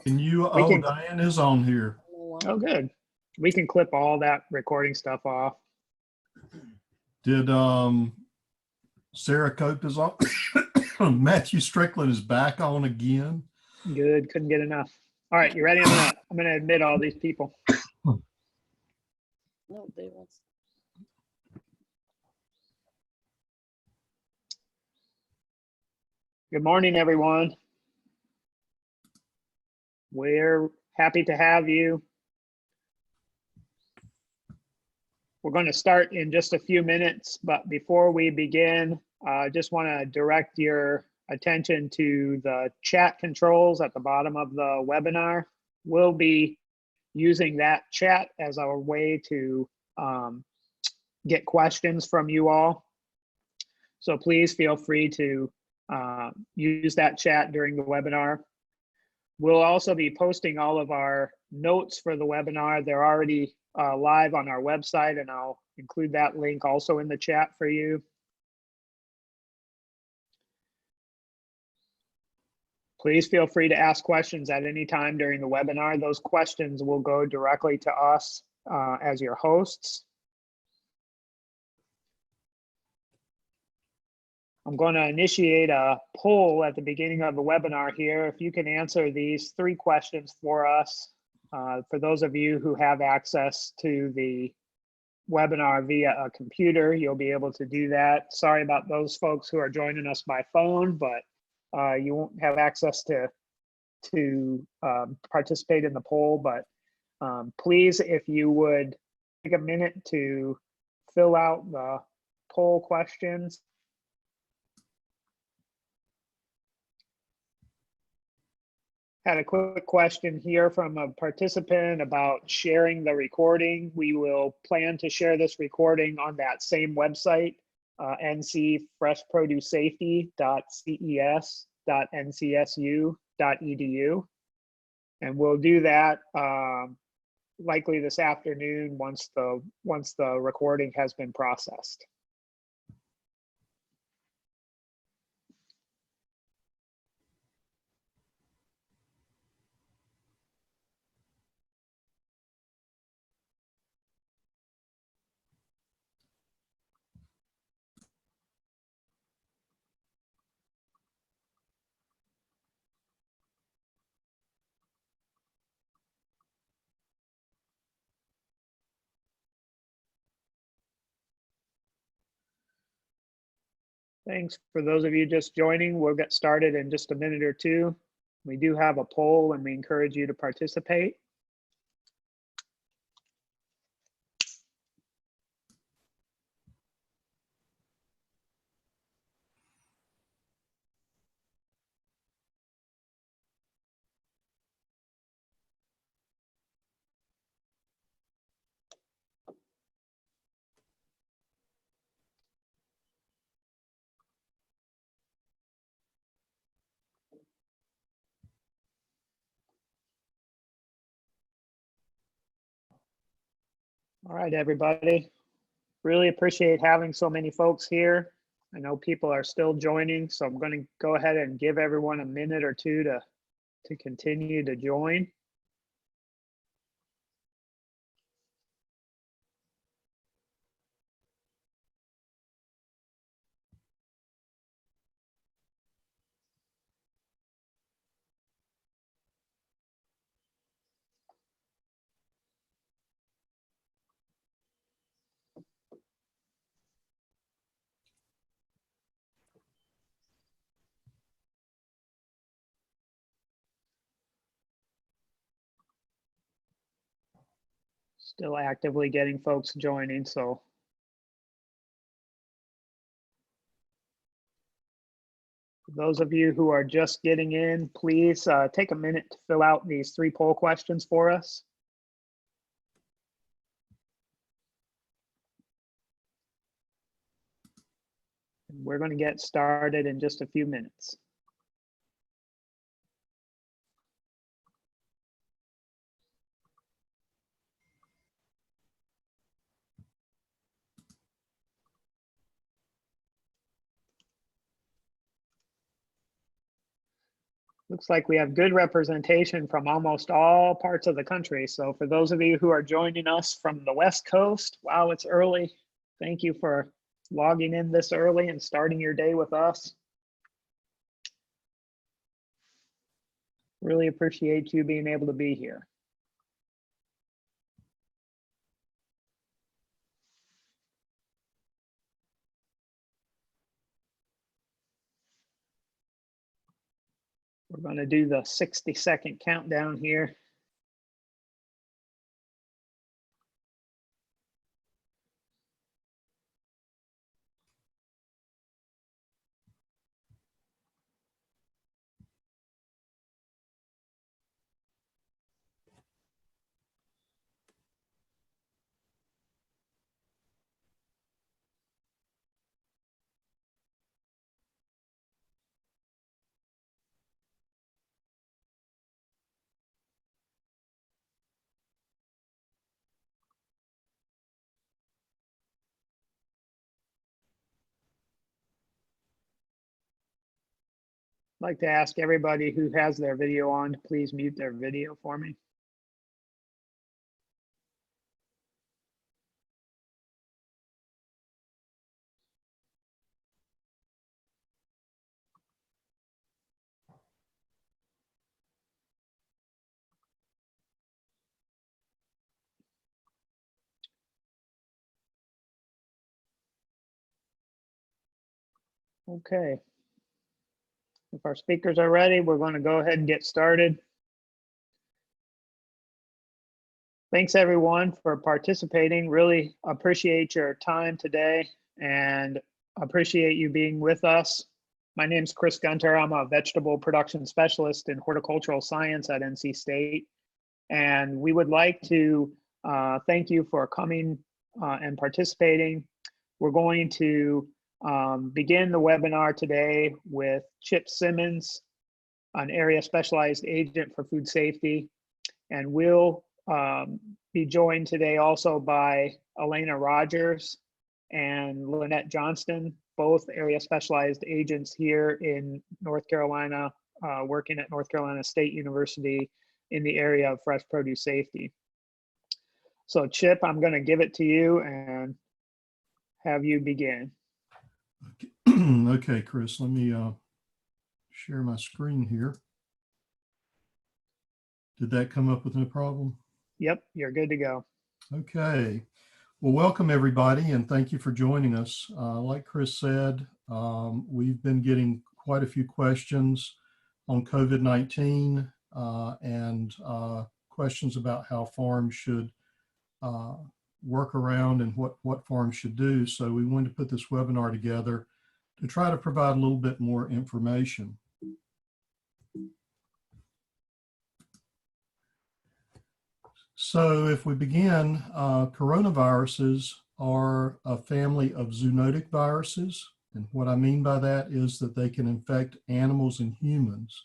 Can you, We oh, can, Diane is on here. oh, good. We can clip all that recording stuff off. Did Sarah Cope is on? Matthew Strickland is back on again. Good, couldn't get enough. All right, you ready? I'm gonna admit all these people. No, they won't. Good morning, everyone. We're happy to have you. We're going to start in just a few minutes, but before we begin, I just want to direct your attention to the chat controls at the bottom of the webinar. We'll be using that chat as our way to get questions from you all. So please feel free to use that chat during the webinar. We'll also be posting all of our notes for the webinar. They're already live on our website, and I'll include that link also in the chat for you. Please feel free to ask questions at any time during the webinar. Those questions will go directly to us as your hosts. I'm going to initiate a poll at the beginning of the webinar here. If you can answer these 3 questions for us, for those of you who have access to the webinar via a computer, you'll be able to do that. Sorry about those folks who are joining us by phone, but you won't have access to participate in the poll. But please, if you would take a minute to fill out the poll questions. Had a quick question here from a participant about sharing the recording. We will plan to share this recording on that same website, ncfreshproducesafety.ces.ncsu.edu. And we'll do that likely this afternoon once the recording has been processed. Thanks for those of you just joining. We'll get started in just a minute or two. We do have a poll and we encourage you to participate. All right, everybody. Really appreciate having so many folks here. I know people are still joining, so I'm going to go ahead and give everyone a minute or two to continue to join. Still actively getting folks joining, so for those of you who are just getting in, please take a minute to fill out these 3 poll questions for us. And we're going to get started in just a few minutes. Looks like we have good representation from almost all parts of the country. So for those of you who are joining us from the West Coast, wow, it's early. Thank you for logging in this early and starting your day with us. Really appreciate you being able to be here. We're going to do the 60-second countdown here. I'd like to ask everybody who has their video on to please mute their video for me. Okay. If our speakers are ready, we're going to go ahead and get started. Thanks everyone for participating. Really appreciate your time today and appreciate you being with us. My name is Chris Gunter. I'm a vegetable production specialist in horticultural science at NC State. And we would like to thank you for coming and participating. We're going to begin the webinar today with Chip Simmons, an area specialized agent for food safety. And we'll be joined today also by Elena Rogers and Lynette Johnston, both area specialized agents here in North Carolina, working at North Carolina State University in the area of fresh produce safety. So Chip, I'm going to give it to you and have you begin. Okay, Chris, let me share my screen here. Did that come up with no problem? Yep, you're good to go. Okay. Well, welcome everybody, and thank you for joining us. Like Chris said, we've been getting quite a few questions on COVID-19 and questions about how farms should work around and what farms should do. So we wanted to put this webinar together to try to provide a little bit more information. So if we begin, coronaviruses are a family of zoonotic viruses. And what I mean by that is that they can infect animals and humans.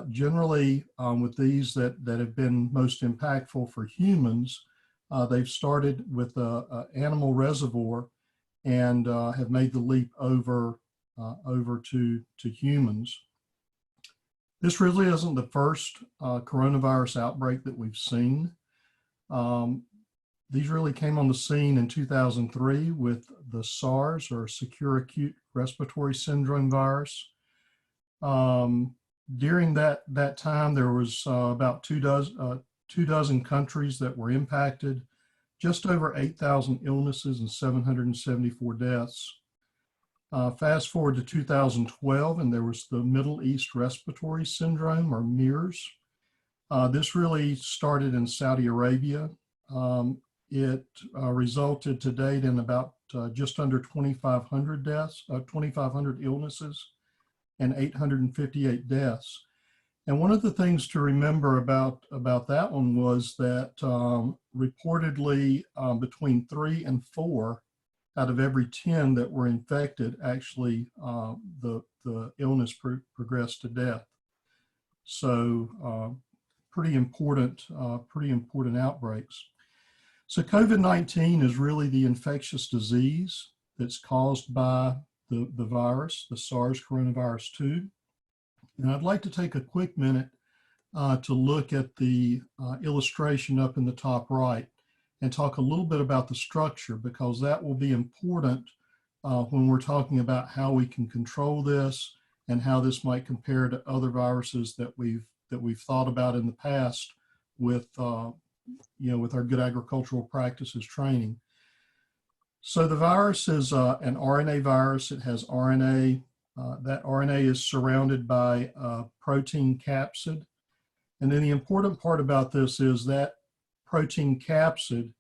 Generally, with these that have been most impactful for humans, they've started with an animal reservoir and have made the leap over to humans. This really isn't the first coronavirus outbreak that we've seen. These really came on the scene in 2003 with the SARS, or Secure Acute Respiratory Syndrome virus. During that time, there was about two dozen countries that were impacted, just over 8,000 illnesses and 774 deaths. Fast forward to 2012, and there was the Middle East Respiratory Syndrome, or MERS. This really started in Saudi Arabia. It resulted to date in about just under 2,500 deaths, 2,500 illnesses, and 858 deaths. And one of the things to remember about that one was that reportedly between 3 and 4 out of every 10 that were infected, actually the illness progressed to death. So pretty important outbreaks. So COVID-19 is really the infectious disease that's caused by the virus, the SARS coronavirus 2. And I'd like to take a quick minute to look at the illustration up in the top right and talk a little bit about the structure, because that will be important when we're talking about how we can control this and how this might compare to other viruses that we've thought about in the past with with our good agricultural practices training. So the virus is an RNA virus. It has RNA. That RNA is surrounded by a protein capsid. And then the important part about this is that protein capsid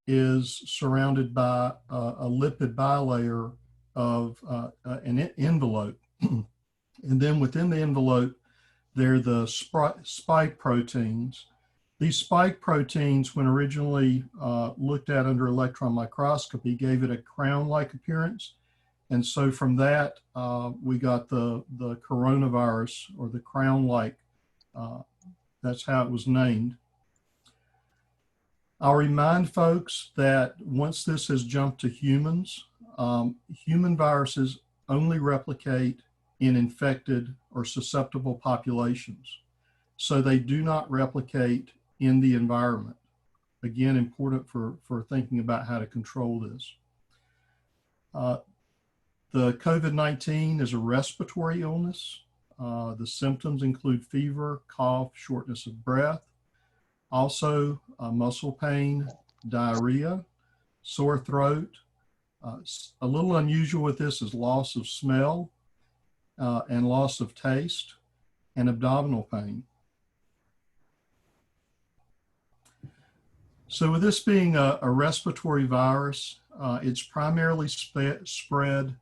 is surrounded by a lipid bilayer of an envelope. And then within the envelope, there are the spike proteins. These spike proteins, when originally looked at under electron microscopy, gave it a crown-like appearance. And so from that, we got the coronavirus, or the crown-like. That's how it was named. I'll remind folks that once this has jumped to humans, human viruses only replicate in infected or susceptible populations. So they do not replicate in the environment. Again, important for thinking about how to control this. The COVID-19 is a respiratory illness. The symptoms include fever, cough, shortness of breath, also muscle pain, diarrhea, sore throat. A little unusual with this is loss of smell and loss of taste, and abdominal pain. So with this being a respiratory virus, it's primarily spread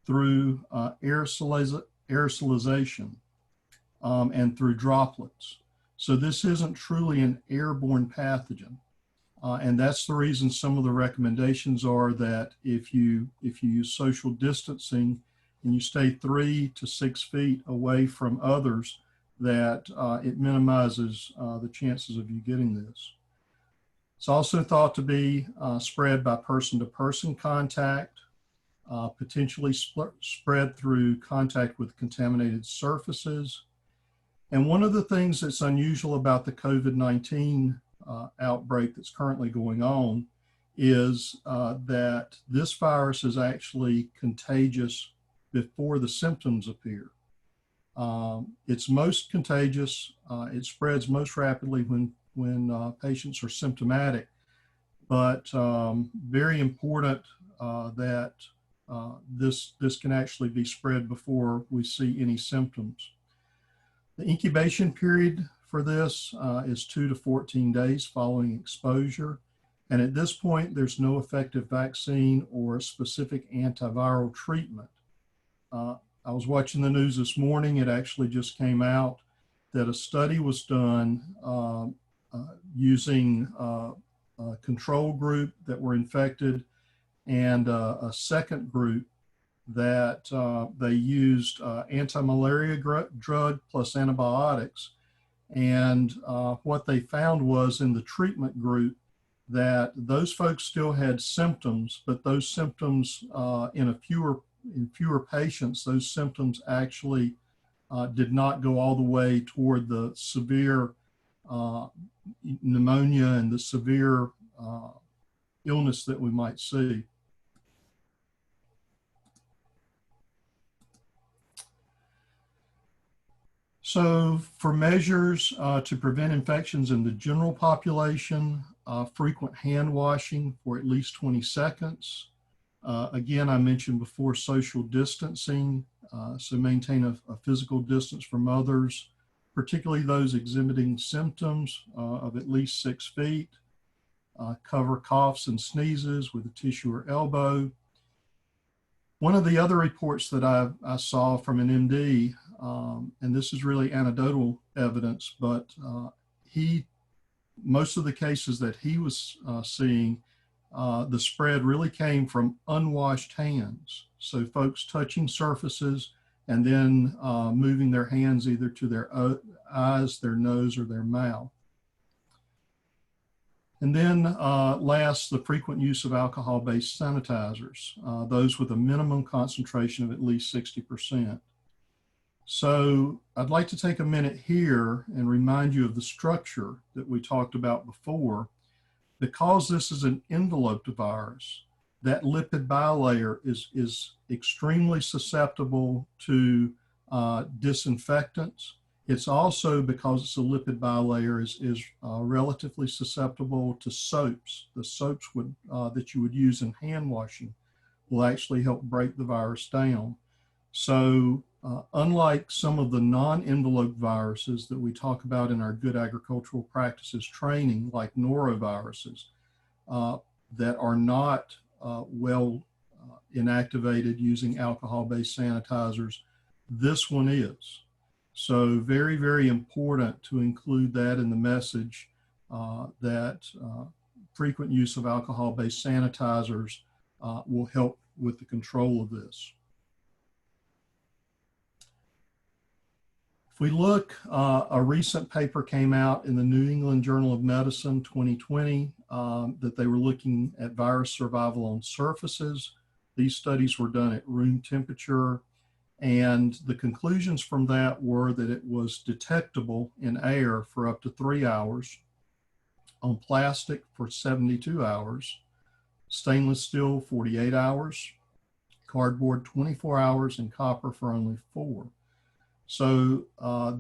through aerosolization and through droplets. So this isn't truly an airborne pathogen. And that's the reason some of the recommendations are that if you use social distancing and you stay 3 to 6 feet away from others, that it minimizes the chances of you getting this. It's also thought to be spread by person-to-person contact, potentially spread through contact with contaminated surfaces. And one of the things that's unusual about the COVID-19 outbreak that's currently going on is that this virus is actually contagious before the symptoms appear. It's most contagious, it spreads most rapidly when patients are symptomatic, but very important that this can actually be spread before we see any symptoms. The incubation period for this is 2 to 14 days following exposure. And at this point, there's no effective vaccine or a specific antiviral treatment. I was watching the news this morning. It actually just came out that a study was done using a control group that were infected and a second group that they used anti-malaria drug plus antibiotics. And what they found was in the treatment group that those folks still had symptoms, but those symptoms in fewer patients, those symptoms actually did not go all the way toward the severe pneumonia and the severe illness that we might see. So for measures to prevent infections in the general population, frequent hand washing for at least 20 seconds. Again, I mentioned before social distancing, so maintain a physical distance from others, particularly those exhibiting symptoms of at least 6 feet. Cover coughs and sneezes with a tissue or elbow. One of the other reports that I saw from an MD, and this is really anecdotal evidence, but most of the cases that he was seeing, the spread really came from unwashed hands. So folks touching surfaces and then moving their hands either to their eyes, their nose, or their mouth. And then last, the frequent use of alcohol-based sanitizers, those with a minimum concentration of at least 60%. So I'd like to take a minute here and remind you of the structure that we talked about before. Because this is an enveloped virus, that lipid bilayer is extremely susceptible to disinfectants. It's also, because it's a lipid bilayer, is relatively susceptible to soaps. The soaps that you would use in hand washing will actually help break the virus down. So unlike some of the non-enveloped viruses that we talk about in our good agricultural practices training, like noroviruses, that are not well inactivated using alcohol-based sanitizers, this one is. So very, very important to include that in the message that frequent use of alcohol-based sanitizers will help with the control of this. If we look, a recent paper came out in the New England Journal of Medicine 2020 that they were looking at virus survival on surfaces. These studies were done at room temperature, and the conclusions from that were that it was detectable in air for up to 3 hours, on plastic for 72 hours, stainless steel 48 hours, cardboard 24 hours, and copper for only 4. So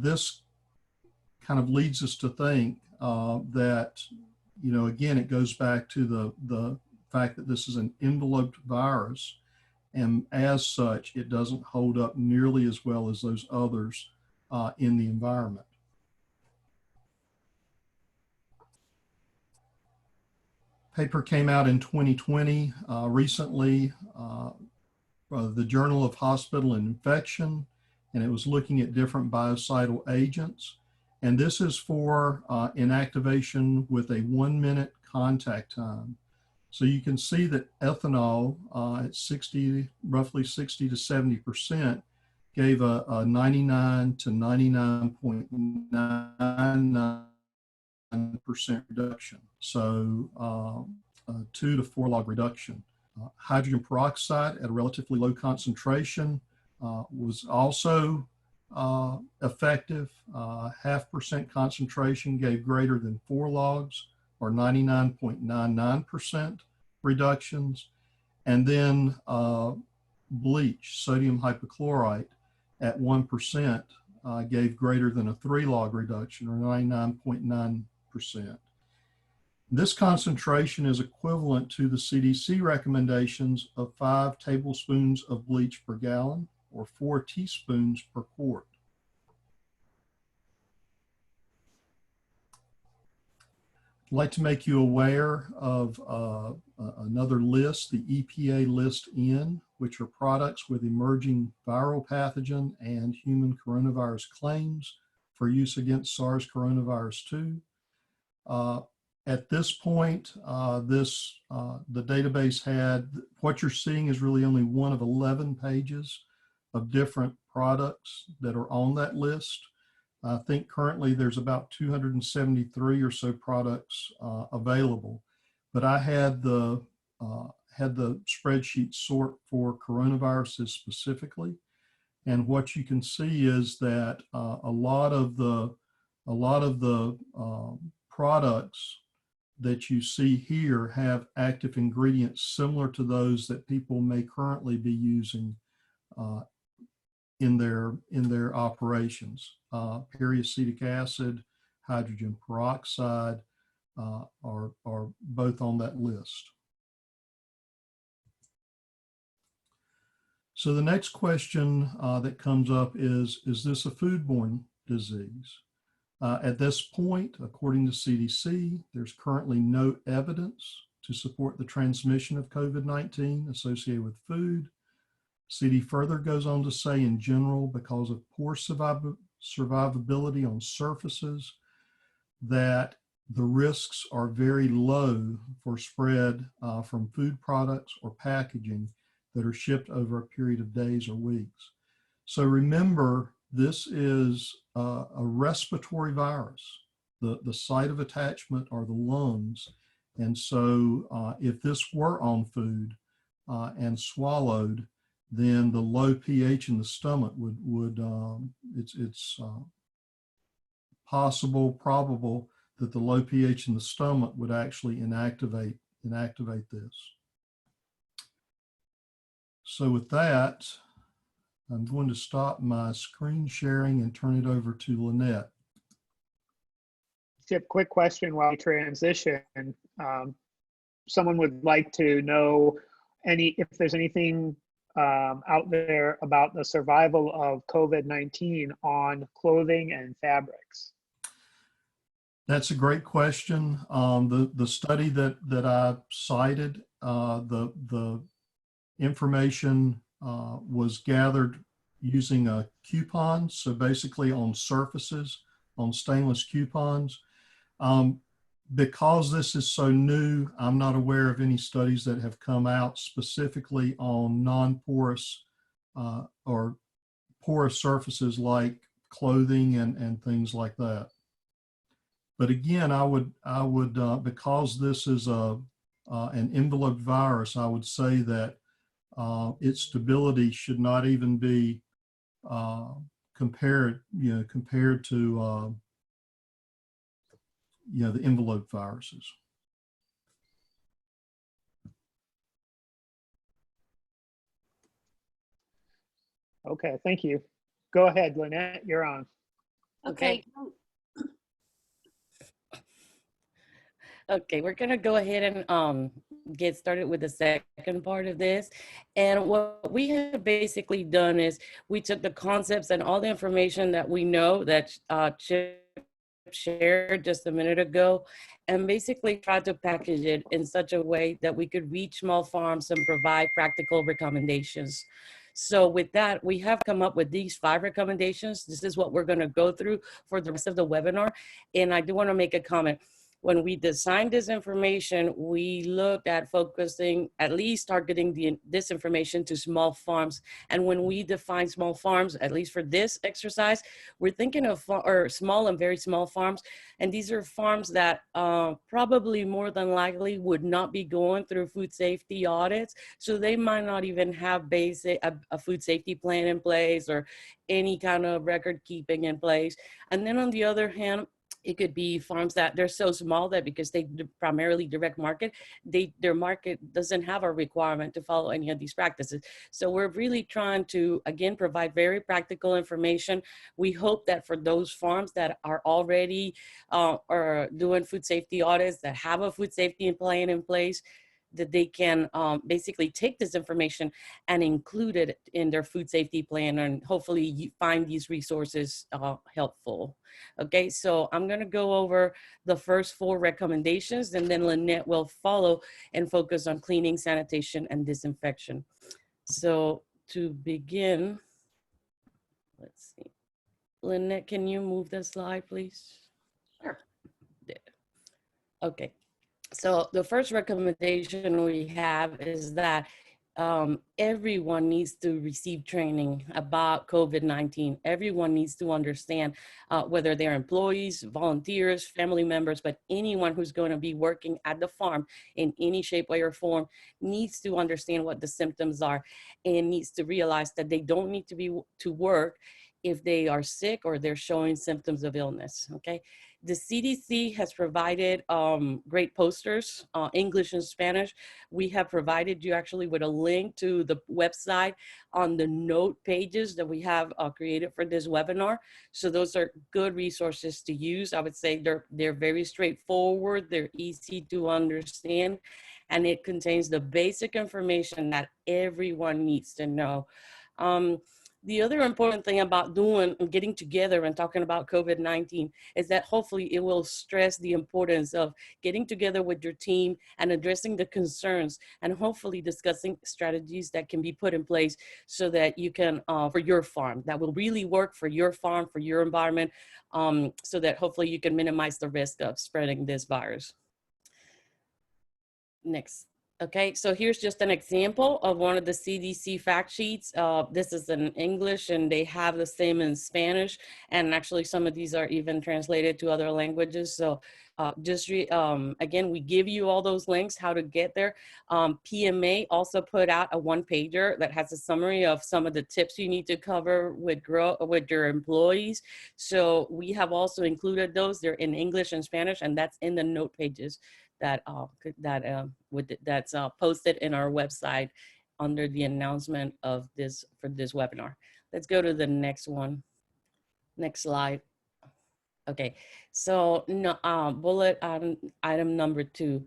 this kind of leads us to think that, you know, again, it goes back to the fact that this is an enveloped virus, and as such, it doesn't hold up nearly as well as those others in the environment. Paper came out in 2020 recently, the Journal of Hospital Infection, and it was looking at different biocidal agents. And this is for inactivation with a 1-minute contact time. So you can see that ethanol at roughly 60 to 70% gave a 99 to 99.99% reduction. So a 2 to 4 log reduction. Hydrogen peroxide at a relatively low concentration was also effective. 0.5% concentration gave greater than 4 logs, or 99.99% reductions. And then bleach, sodium hypochlorite, at 1% gave greater than a 3 log reduction, or 99.9%. This concentration is equivalent to the CDC recommendations of 5 tablespoons of bleach per gallon, or 4 teaspoons per quart. I'd like to make you aware of another list, the EPA List N, which are products with emerging viral pathogen and human coronavirus claims for use against SARS coronavirus 2. At this point, the database had, what you're seeing is really only one of 11 pages of different products that are on that list. I think currently there's about 273 or so products available, but I had the spreadsheet sort for coronaviruses specifically, and what you can see is that a lot of the products that you see here have active ingredients similar to those that people may currently be using in their operations. Periacetic acid, hydrogen peroxide are both on that list. So the next question that comes up is this a foodborne disease? At this point, according to CDC, there's currently no evidence to support the transmission of COVID-19 associated with food. CD further goes on to say, in general, because of poor survivability on surfaces, that the risks are very low for spread from food products or packaging that are shipped over a period of days or weeks. So remember, this is a respiratory virus. The site of attachment are the lungs. And so if this were on food and swallowed, then the low pH in the stomach it's possible, probable that the low pH in the stomach would actually inactivate this. So with that, I'm going to stop my screen sharing and turn it over to Lynette. Chip, quick question while we transition. Someone would like to know if there's anything out there about the survival of COVID-19 on clothing and fabrics. That's a great question. The study that I cited, the information was gathered using a coupon. So basically on surfaces, on stainless coupons. Because this is so new, I'm not aware of any studies that have come out specifically on non-porous or porous surfaces like clothing and things like that. But again, I would because this is an enveloped virus, I would say that its stability should not even be compared to the enveloped viruses. Okay, thank you. Go ahead, Lynette, you're on. Okay. Okay, we're gonna go ahead and get started with the second part of this. And what we have basically done is we took the concepts and all the information that we know that Chip shared just a minute ago, and basically tried to package it in such a way that we could reach small farms and provide practical recommendations. So with that, we have come up with these 5 recommendations. This is what we're going to go through for the rest of the webinar. And I do want to make a comment. When we designed this information, we looked at focusing, at least targeting this information to small farms. And when we define small farms, at least for this exercise, we're thinking of small and very small farms. And these are farms that probably more than likely would not be going through food safety audits. So they might not even have a food safety plan in place or any kind of record keeping in place. And then on the other hand, it could be farms that they're so small that because they primarily direct market, their market doesn't have a requirement to follow any of these practices. So we're really trying to, again, provide very practical information. We hope that for those farms that are already are doing food safety audits, that have a food safety plan in place, that they can basically take this information and include it in their food safety plan, and hopefully you find these resources helpful. Okay, so I'm gonna go over the first 4 recommendations, and then Lynette will follow and focus on cleaning, sanitation, and disinfection. So to begin, let's see. Lynette, can you move the slide, please? Sure. Okay. So the first recommendation we have is that everyone needs to receive training about COVID-19. Everyone needs to understand whether they're employees, volunteers, family members, but anyone who's going to be working at the farm in any shape, way, or form needs to understand what the symptoms are and needs to realize that they don't need to be to work if they are sick or they're showing symptoms of illness, okay? The CDC has provided great posters, English and Spanish. We have provided you actually with a link to the website on the note pages that we have created for this webinar. So those are good resources to use. I would say they're very straightforward, they're easy to understand, and it contains the basic information that everyone needs to know. The other important thing about getting together and talking about COVID-19 is that hopefully it will stress the importance of getting together with your team and addressing the concerns and hopefully discussing strategies that can be put in place so that you can, for your farm, that will really work for your farm, for your environment, so that hopefully you can minimize the risk of spreading this virus. Next. Okay, so here's just an example of one of the CDC fact sheets. This is in English and they have the same in Spanish. And actually some of these are even translated to other languages. So again, we give you all those links, how to get there. PMA also put out a one-pager that has a summary of some of the tips you need to cover with your employees. So we have also included those. They're in English and Spanish, and that's in the note pages that's posted in our website under the announcement of this for this webinar. Let's go to the next one. Next slide. Okay, so no, bullet item number 2.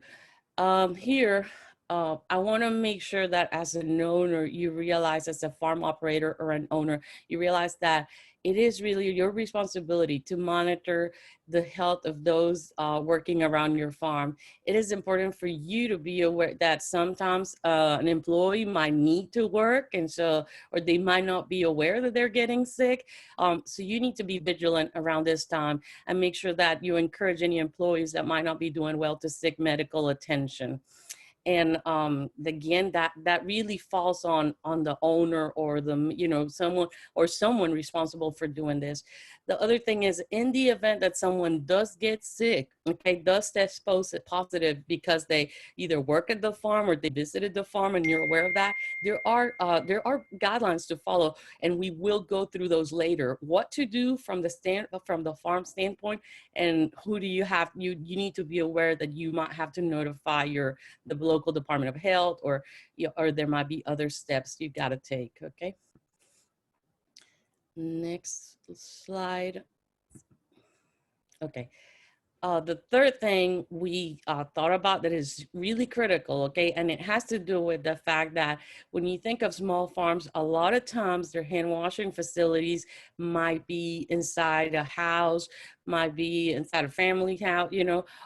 Here, I want to make sure that as an owner, you realize, as a farm operator or an owner, you realize that it is really your responsibility to monitor the health of those working around your farm. It is important for you to be aware that sometimes an employee might need to work, and so, or they might not be aware that they're getting sick. So you need to be vigilant around this time and make sure that you encourage any employees that might not be doing well to seek medical attention. And again, that really falls on the owner or someone responsible for doing this. The other thing is, in the event that someone does get sick, okay, does test positive because they either work at the farm or they visited the farm and you're aware of that, there are guidelines to follow, and we will go through those later. What to do from the farm standpoint, and who do you have? You need to be aware that you might have to notify the local Department of Health, or there might be other steps you got to take. Okay. Next slide. Okay. The third thing we thought about that is really critical, okay, and it has to do with the fact that when you think of small farms, a lot of times their hand washing facilities might be inside a house, might be inside a family house,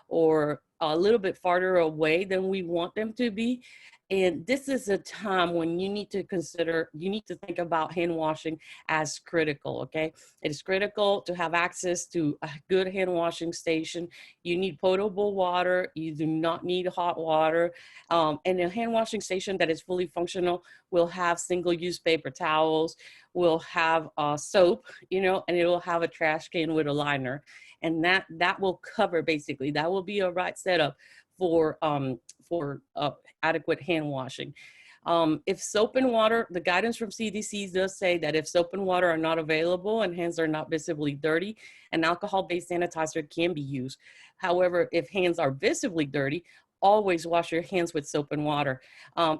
or a little bit farther away than we want them to be. And this is a time when you need to think about hand washing as critical, okay? It is critical to have access to a good hand washing station. You need potable water. You do not need hot water. And a hand washing station that is fully functional will have single-use paper towels, will have soap, and it will have a trash can with a liner. And that will cover, basically, that will be a right setup for adequate hand washing. If soap and water, the guidance from CDC does say that if soap and water are not available and hands are not visibly dirty, an alcohol-based sanitizer can be used. However, if hands are visibly dirty, always wash your hands with soap and water.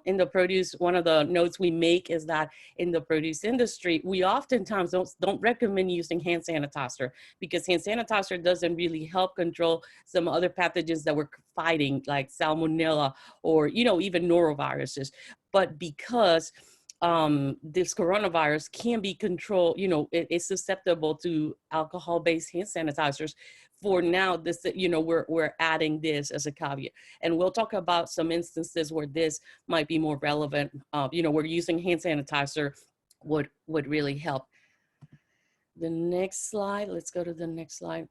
In the produce, one of the notes we make is that in the produce industry, we oftentimes don't recommend using hand sanitizer, because hand sanitizer doesn't really help control some other pathogens that we're fighting, like salmonella or, even noroviruses. But because this coronavirus can be controlled, it's susceptible to alcohol-based hand sanitizers. For now, this, we're adding this as a caveat, and we'll talk about some instances where this might be more relevant. Where using hand sanitizer would really help. The next slide, let's go to the next slide.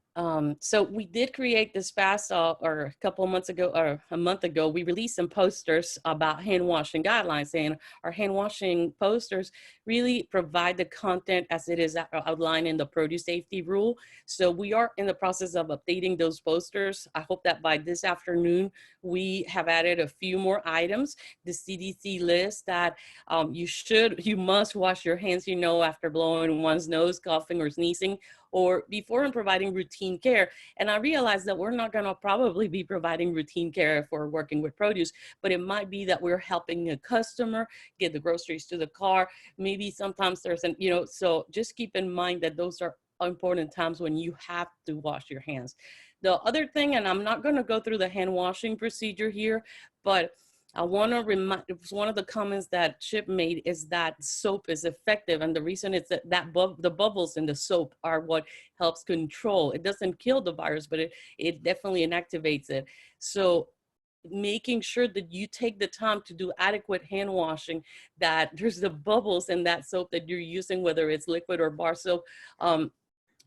So we did create this past, or a couple of months ago, or a month ago, we released some posters about hand washing guidelines, and our hand washing posters really provide the content as it is outlined in the produce safety rule. So we are in the process of updating those posters. I hope that by this afternoon, we have added a few more items. The CDC list that you must wash your hands, after blowing one's nose, coughing, or sneezing, or before and providing routine care. And I realize that we're not going to probably be providing routine care if we're working with produce, but it might be that we're helping a customer get the groceries to the car. Maybe sometimes there's so just keep in mind that those are important times when you have to wash your hands. The other thing, and I'm not going to go through the hand washing procedure here, but I want to remind, it was one of the comments that Chip made, is that soap is effective. And the reason is that the bubbles in the soap are what helps control. It doesn't kill the virus, but it definitely inactivates it. So making sure that you take the time to do adequate hand washing, that there's the bubbles in that soap that you're using, whether it's liquid or bar soap,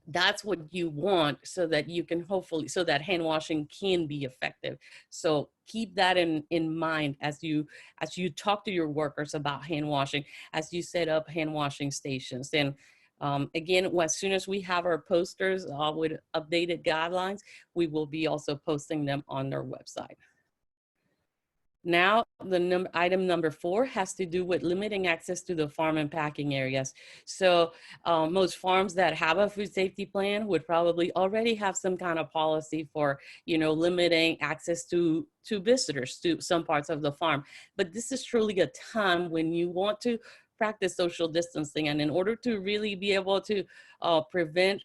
That's what you want, so that you can hopefully, so that hand washing can be effective. So keep that in mind as you talk to your workers about hand washing, as you set up hand washing stations. And again, as soon as we have our posters with updated guidelines, we will be also posting them on their website. Now, item number 4 has to do with limiting access to the farm and packing areas. So most farms that have a food safety plan would probably already have some kind of policy for, limiting access to visitors to some parts of the farm. But this is truly a time when you want to practice social distancing. And in order to really be able to prevent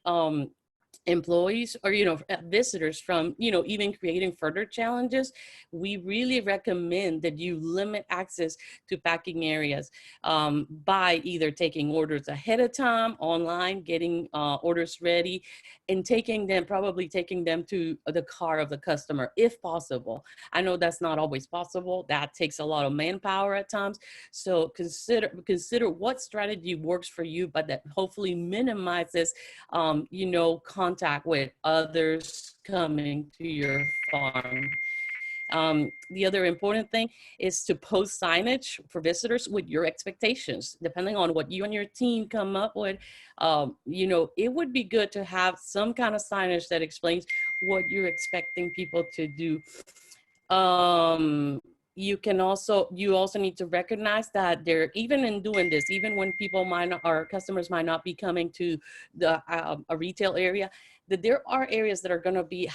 employees or visitors from even creating further challenges, we really recommend that you limit access to packing areas by either taking orders ahead of time online, getting orders ready, and probably taking them to the car of the customer if possible. I know that's not always possible. That takes a lot of manpower at times. So consider what strategy works for you, but that hopefully minimizes contact with others coming to your farm. The other important thing is to post signage for visitors with your expectations. Depending on what you and your team come up with, it would be good to have some kind of signage that explains what you're expecting people to do. You also need to recognize that even in doing this, even when customers might not be coming to a retail area, that there are areas that are going to be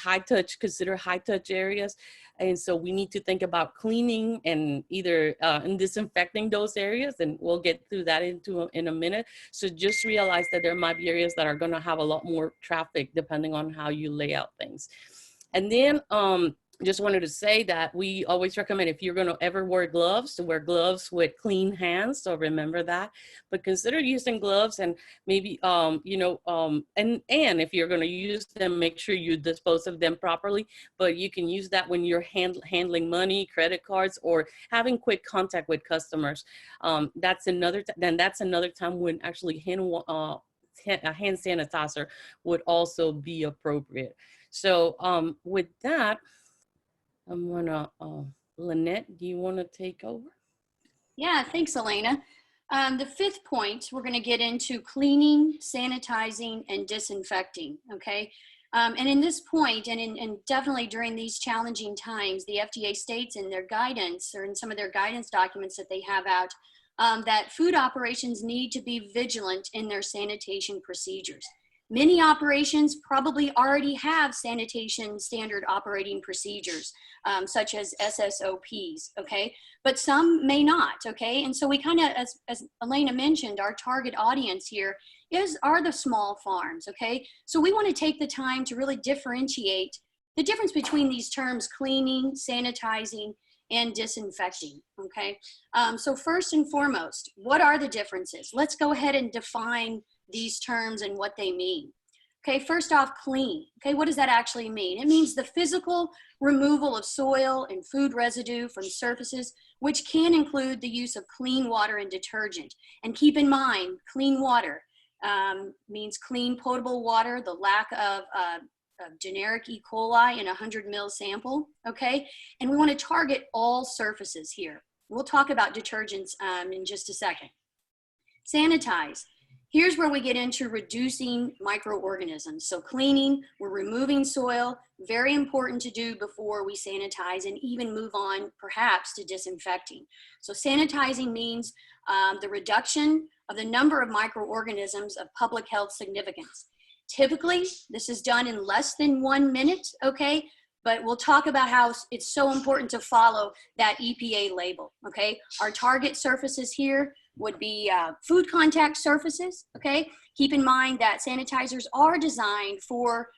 considered high touch areas. And so we need to think about cleaning and and disinfecting those areas. And we'll get through that in a minute. So just realize that there might be areas that are going to have a lot more traffic depending on how you lay out things. And then, just wanted to say that we always recommend, if you're going to ever wear gloves, to wear gloves with clean hands. So remember that, but consider using gloves, and maybe, and if you're going to use them, make sure you dispose of them properly. But you can use that when you're handling money, credit cards, or having quick contact with customers. That's another time when actually hand sanitizer would also be appropriate. So with that, I'm gonna, Lynette, do you want to take over? Yeah, thanks, Elena. The 5th point, we're going to get into cleaning, sanitizing, and disinfecting, okay? And in this point, and definitely during these challenging times, the FDA states in their guidance, or in some of their guidance documents that they have out, that food operations need to be vigilant in their sanitation procedures. Many operations probably already have sanitation standard operating procedures, such as SSOPs, okay? But some may not, okay? And so we kind of, as Elena mentioned, our target audience here are the small farms, okay? So we want to take the time to really differentiate the difference between these terms: cleaning, sanitizing, and disinfecting, okay? So first and foremost, what are the differences? Let's go ahead and define these terms and what they mean. Okay, first off, clean. Okay, what does that actually mean? It means the physical removal of soil and food residue from surfaces, which can include the use of clean water and detergent. And keep in mind, clean water means clean potable water, the lack of generic E. coli in a 100 ml sample, okay? And we want to target all surfaces here. We'll talk about detergents in just a second. Sanitize. Here's where we get into reducing microorganisms. So cleaning, we're removing soil, very important to do before we sanitize and even move on perhaps to disinfecting. So sanitizing means the reduction of the number of microorganisms of public health significance. Typically, this is done in less than 1 minute, okay? But we'll talk about how it's so important to follow that EPA label, okay? Our target surfaces here would be food contact surfaces, okay? Keep in mind that sanitizers are designed for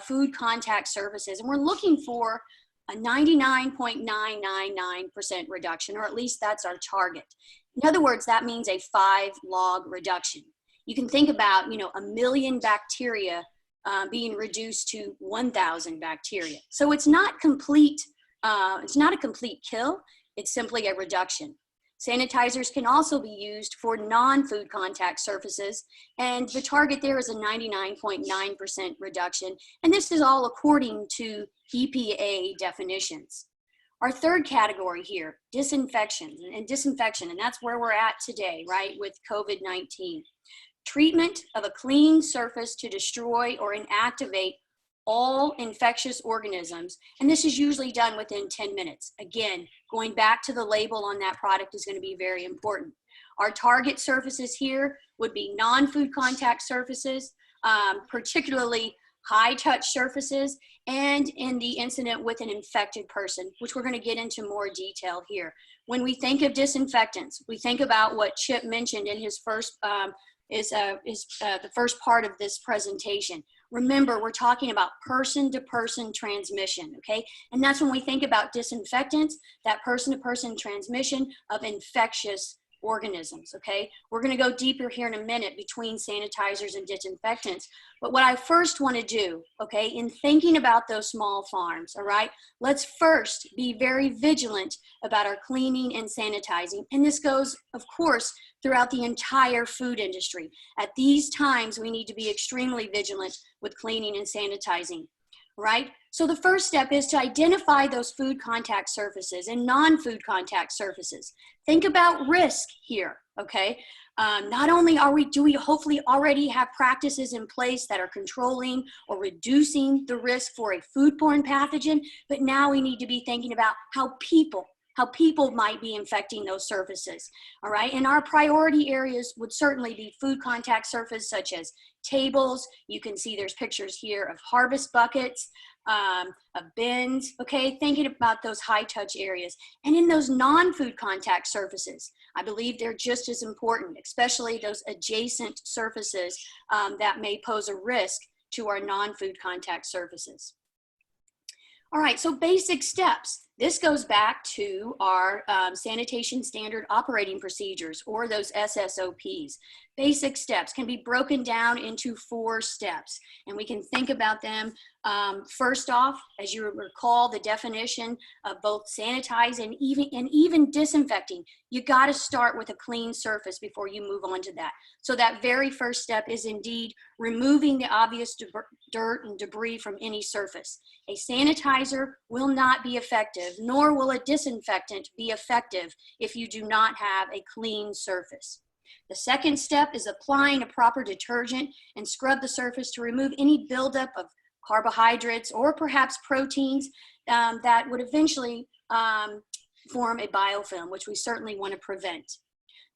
food contact surfaces, and we're looking for a 99.999% reduction, or at least that's our target. In other words, that means a 5-log reduction. You can think about, 1 million bacteria being reduced to 1,000 bacteria. So it's not complete, it's not a complete kill, it's simply a reduction. Sanitizers can also be used for non-food contact surfaces, and the target there is a 99.9% reduction, and this is all according to EPA definitions. Our third category here, disinfection, and that's where we're at today, right, with COVID-19. Treatment of a clean surface to destroy or inactivate all infectious organisms, and this is usually done within 10 minutes. Again, going back to the label on that product is going to be very important. Our target surfaces here would be non-food contact surfaces, particularly high-touch surfaces, and in the incident with an infected person, which we're going to get into more detail here. When we think of disinfectants, we think about what Chip mentioned in his first the first part of this presentation. Remember, we're talking about person-to-person transmission, okay? And that's when we think about disinfectants, that person-to-person transmission of infectious organisms, okay? We're gonna go deeper here in a minute between sanitizers and disinfectants. But what I first wanna do, okay, in thinking about those small farms, all right, let's first be very vigilant about our cleaning and sanitizing. And this goes, of course, throughout the entire food industry. At these times, we need to be extremely vigilant with cleaning and sanitizing, right? So the first step is to identify those food contact surfaces and non-food contact surfaces. Think about risk here, okay? Not only do we hopefully already have practices in place that are controlling or reducing the risk for a foodborne pathogen, but now we need to be thinking about how people might be infecting those surfaces, all right? And our priority areas would certainly be food contact surface such as tables. You can see there's pictures here of harvest buckets, of bins, okay? Thinking about those high touch areas. And in those non-food contact surfaces, I believe they're just as important, especially those adjacent surfaces that may pose a risk to our non-food contact surfaces. All right, so basic steps. This goes back to our sanitation standard operating procedures, or those SSOPs. Basic steps can be broken down into 4 steps, and we can think about them. First off, as you recall, the definition of both sanitizing and even disinfecting, you got to start with a clean surface before you move on to that. So that very first step is indeed removing the obvious dirt and debris from any surface. A sanitizer will not be effective, nor will a disinfectant be effective if you do not have a clean surface. The second step is applying a proper detergent and scrub the surface to remove any buildup of carbohydrates or perhaps proteins that would eventually form a biofilm, which we certainly want to prevent.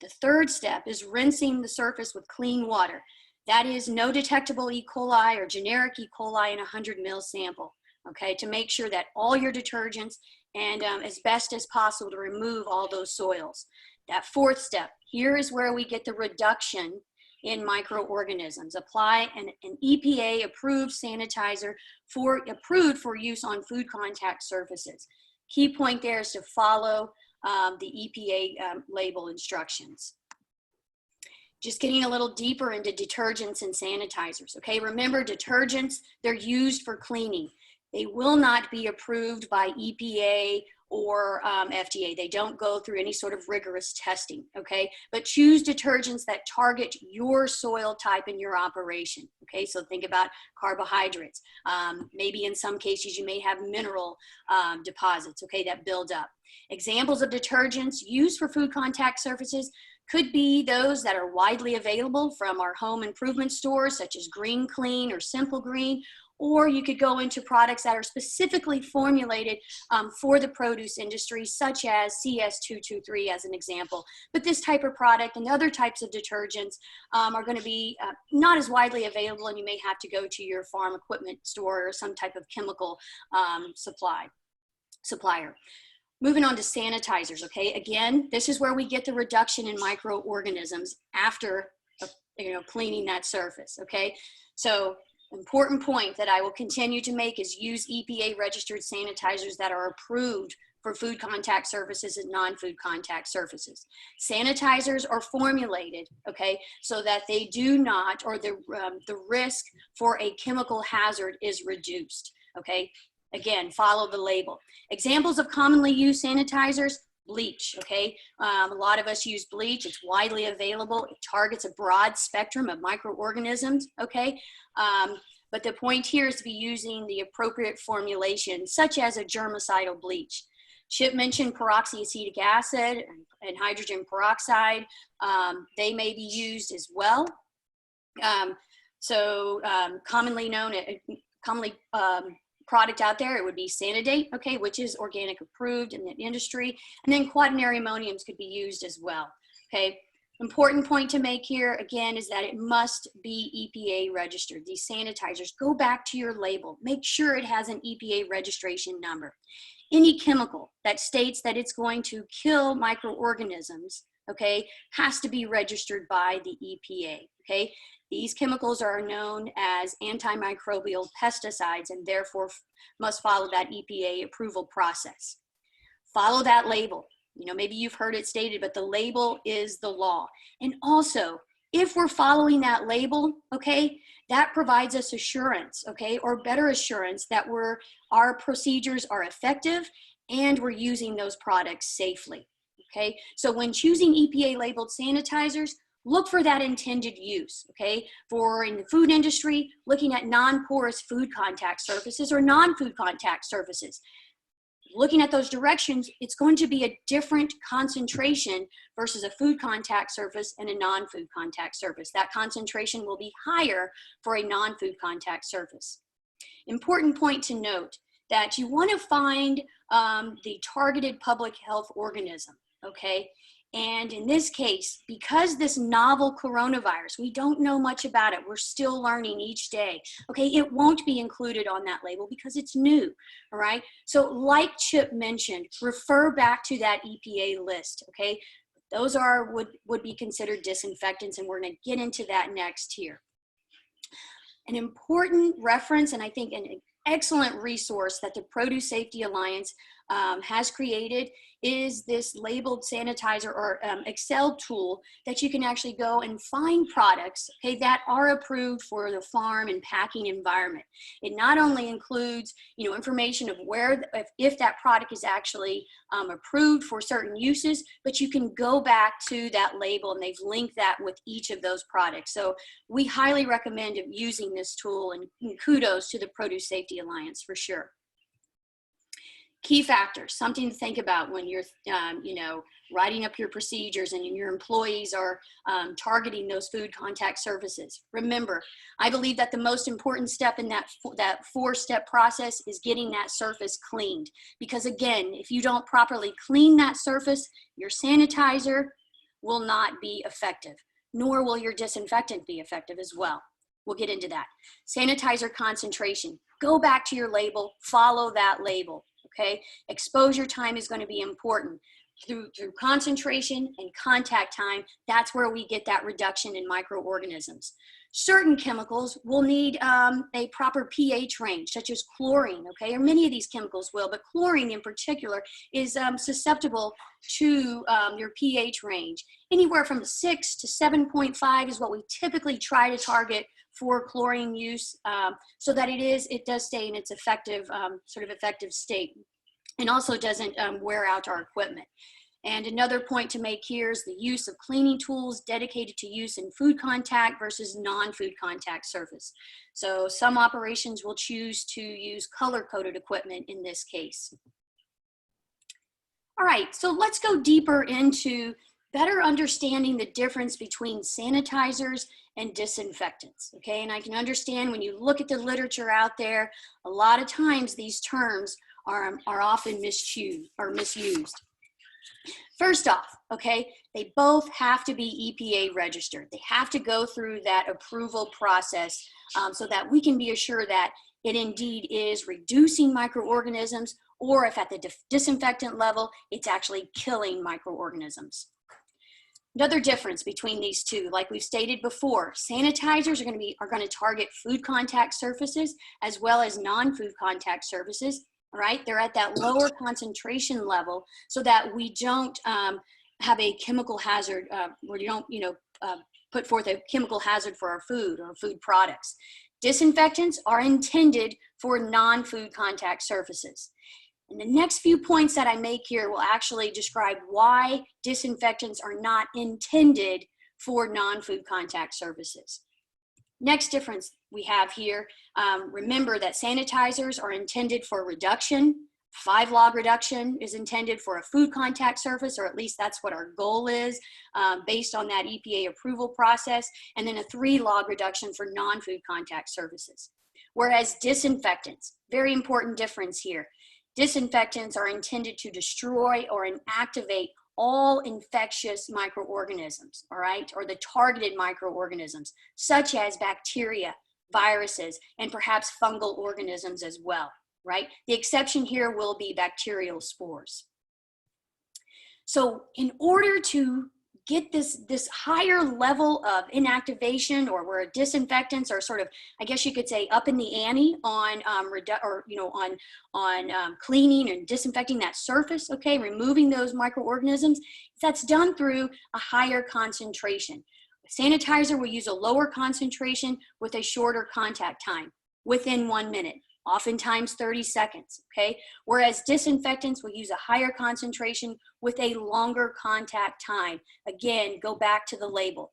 The third step is rinsing the surface with clean water. That is no detectable E. coli or generic E. coli in a 100 ml sample, okay, to make sure that all your detergents and as best as possible to remove all those soils. That fourth step, here is where we get the reduction in microorganisms. Apply an EPA approved sanitizer approved for use on food contact surfaces. Key point there is to follow the EPA label instructions. Just getting a little deeper into detergents and sanitizers, okay? Remember, detergents, they're used for cleaning. They will not be approved by EPA or FDA. They don't go through any sort of rigorous testing, okay? But choose detergents that target your soil type in your operation, okay? So think about carbohydrates. Maybe in some cases you may have mineral deposits, okay, that build up. Examples of detergents used for food contact surfaces could be those that are widely available from our home improvement stores, such as Green Clean or Simple Green, or you could go into products that are specifically formulated for the produce industry, such as CS223 as an example. But this type of product and other types of detergents are going to be not as widely available, and you may have to go to your farm equipment store or some type of chemical supplier. Moving on to sanitizers, okay? Again, this is where we get the reduction in microorganisms after cleaning that surface, okay? So important point that I will continue to make is use EPA registered sanitizers that are approved for food contact surfaces and non-food contact surfaces. Sanitizers are formulated, okay, so that they do not, or the risk for a chemical hazard is reduced, okay? Again, follow the label. Examples of commonly used sanitizers, bleach, okay? A lot of us use bleach. It's widely available. It targets a broad spectrum of microorganisms, okay? But the point here is to be using the appropriate formulation, such as a germicidal bleach. Chip mentioned peroxyacetic acid and hydrogen peroxide. They may be used as well. Commonly known, product out there, it would be Sanitate, okay, which is organic approved in the industry. And then quaternary ammoniums could be used as well, okay. Important point to make here, again, is that it must be EPA registered. These sanitizers, go back to your label. Make sure it has an EPA registration number. Any chemical that states that it's going to kill microorganisms, okay, has to be registered by the EPA, okay? These chemicals are known as antimicrobial pesticides and therefore must follow that EPA approval process. Follow that label. You know, maybe you've heard it stated, but the label is the law. And also, if we're following that label, okay, that provides us assurance, okay, or better assurance that our procedures are effective and we're using those products safely, okay? So when choosing EPA labeled sanitizers, look for that intended use, okay? For in the food industry, looking at non-porous food contact surfaces or non-food contact surfaces. Looking at those directions, it's going to be a different concentration versus a food contact surface and a non-food contact surface. That concentration will be higher for a non-food contact surface. Important point to note that you want to find the targeted public health organism, okay? And in this case, because this novel coronavirus, we don't know much about it. We're still learning each day. Okay, it won't be included on that label because it's new, all right? So like Chip mentioned, refer back to that EPA list, okay? Those would be considered disinfectants, and we're gonna get into that next here. An important reference, and I think an excellent resource that the Produce Safety Alliance has created is this labeled sanitizer or Excel tool that you can actually go and find products, okay, that are approved for the farm and packing environment. It not only includes, you know, information of where, if that product is actually approved for certain uses, but you can go back to that label and they've linked that with each of those products. So we highly recommend using this tool, and kudos to the Produce Safety Alliance for sure. Key factors, something to think about when you're, you know, writing up your procedures and your employees are targeting those food contact surfaces. Remember, I believe that the most important step in that four-step process is getting that surface cleaned. Because again, if you don't properly clean that surface, your sanitizer will not be effective, nor will your disinfectant be effective as well. We'll get into that. Sanitizer concentration, go back to your label, follow that label. Okay, exposure time is going to be important. Through concentration and contact time, that's where we get that reduction in microorganisms. Certain chemicals will need a proper pH range, such as chlorine, okay, or many of these chemicals will, but chlorine in particular is susceptible to your pH range. Anywhere from 6 to 7.5 is what we typically try to target for chlorine use, so that it does stay in its effective, sort of effective state, and also doesn't wear out our equipment. And another point to make here is the use of cleaning tools dedicated to use in food contact versus non-food contact surface. So some operations will choose to use color-coded equipment in this case. All right, so let's go deeper into better understanding the difference between sanitizers and disinfectants, okay? And I can understand when you look at the literature out there, a lot of times these terms are often misused. First off, okay, they both have to be EPA registered. They have to go through that approval process so that we can be assured that it indeed is reducing microorganisms, or if at the disinfectant level, it's actually killing microorganisms. Another difference between these two, like we've stated before, sanitizers are going to target food contact surfaces as well as non-food contact surfaces. All right, they're at that lower concentration level so that we don't have a chemical hazard, or you don't, put forth a chemical hazard for our food or food products. Disinfectants are intended for non-food contact surfaces. And the next few points that I make here will actually describe why disinfectants are not intended for non-food contact surfaces. Next difference we have here, remember that sanitizers are intended for reduction. 5-log reduction is intended for a food contact surface, or at least that's what our goal is based on that EPA approval process, and then a 3-log reduction for non-food contact surfaces. Whereas disinfectants, very important difference here, disinfectants are intended to destroy or inactivate all infectious microorganisms, all right, or the targeted microorganisms, such as bacteria, viruses, and perhaps fungal organisms as well, right? The exception here will be bacterial spores. So in order to get this higher level of inactivation, or where disinfectants are sort of, I guess you could say, up in the ante on cleaning and disinfecting that surface, okay, removing those microorganisms, that's done through a higher concentration. A sanitizer will use a lower concentration with a shorter contact time, within 1 minute. Oftentimes 30 seconds, okay? Whereas disinfectants will use a higher concentration with a longer contact time. Again, go back to the label.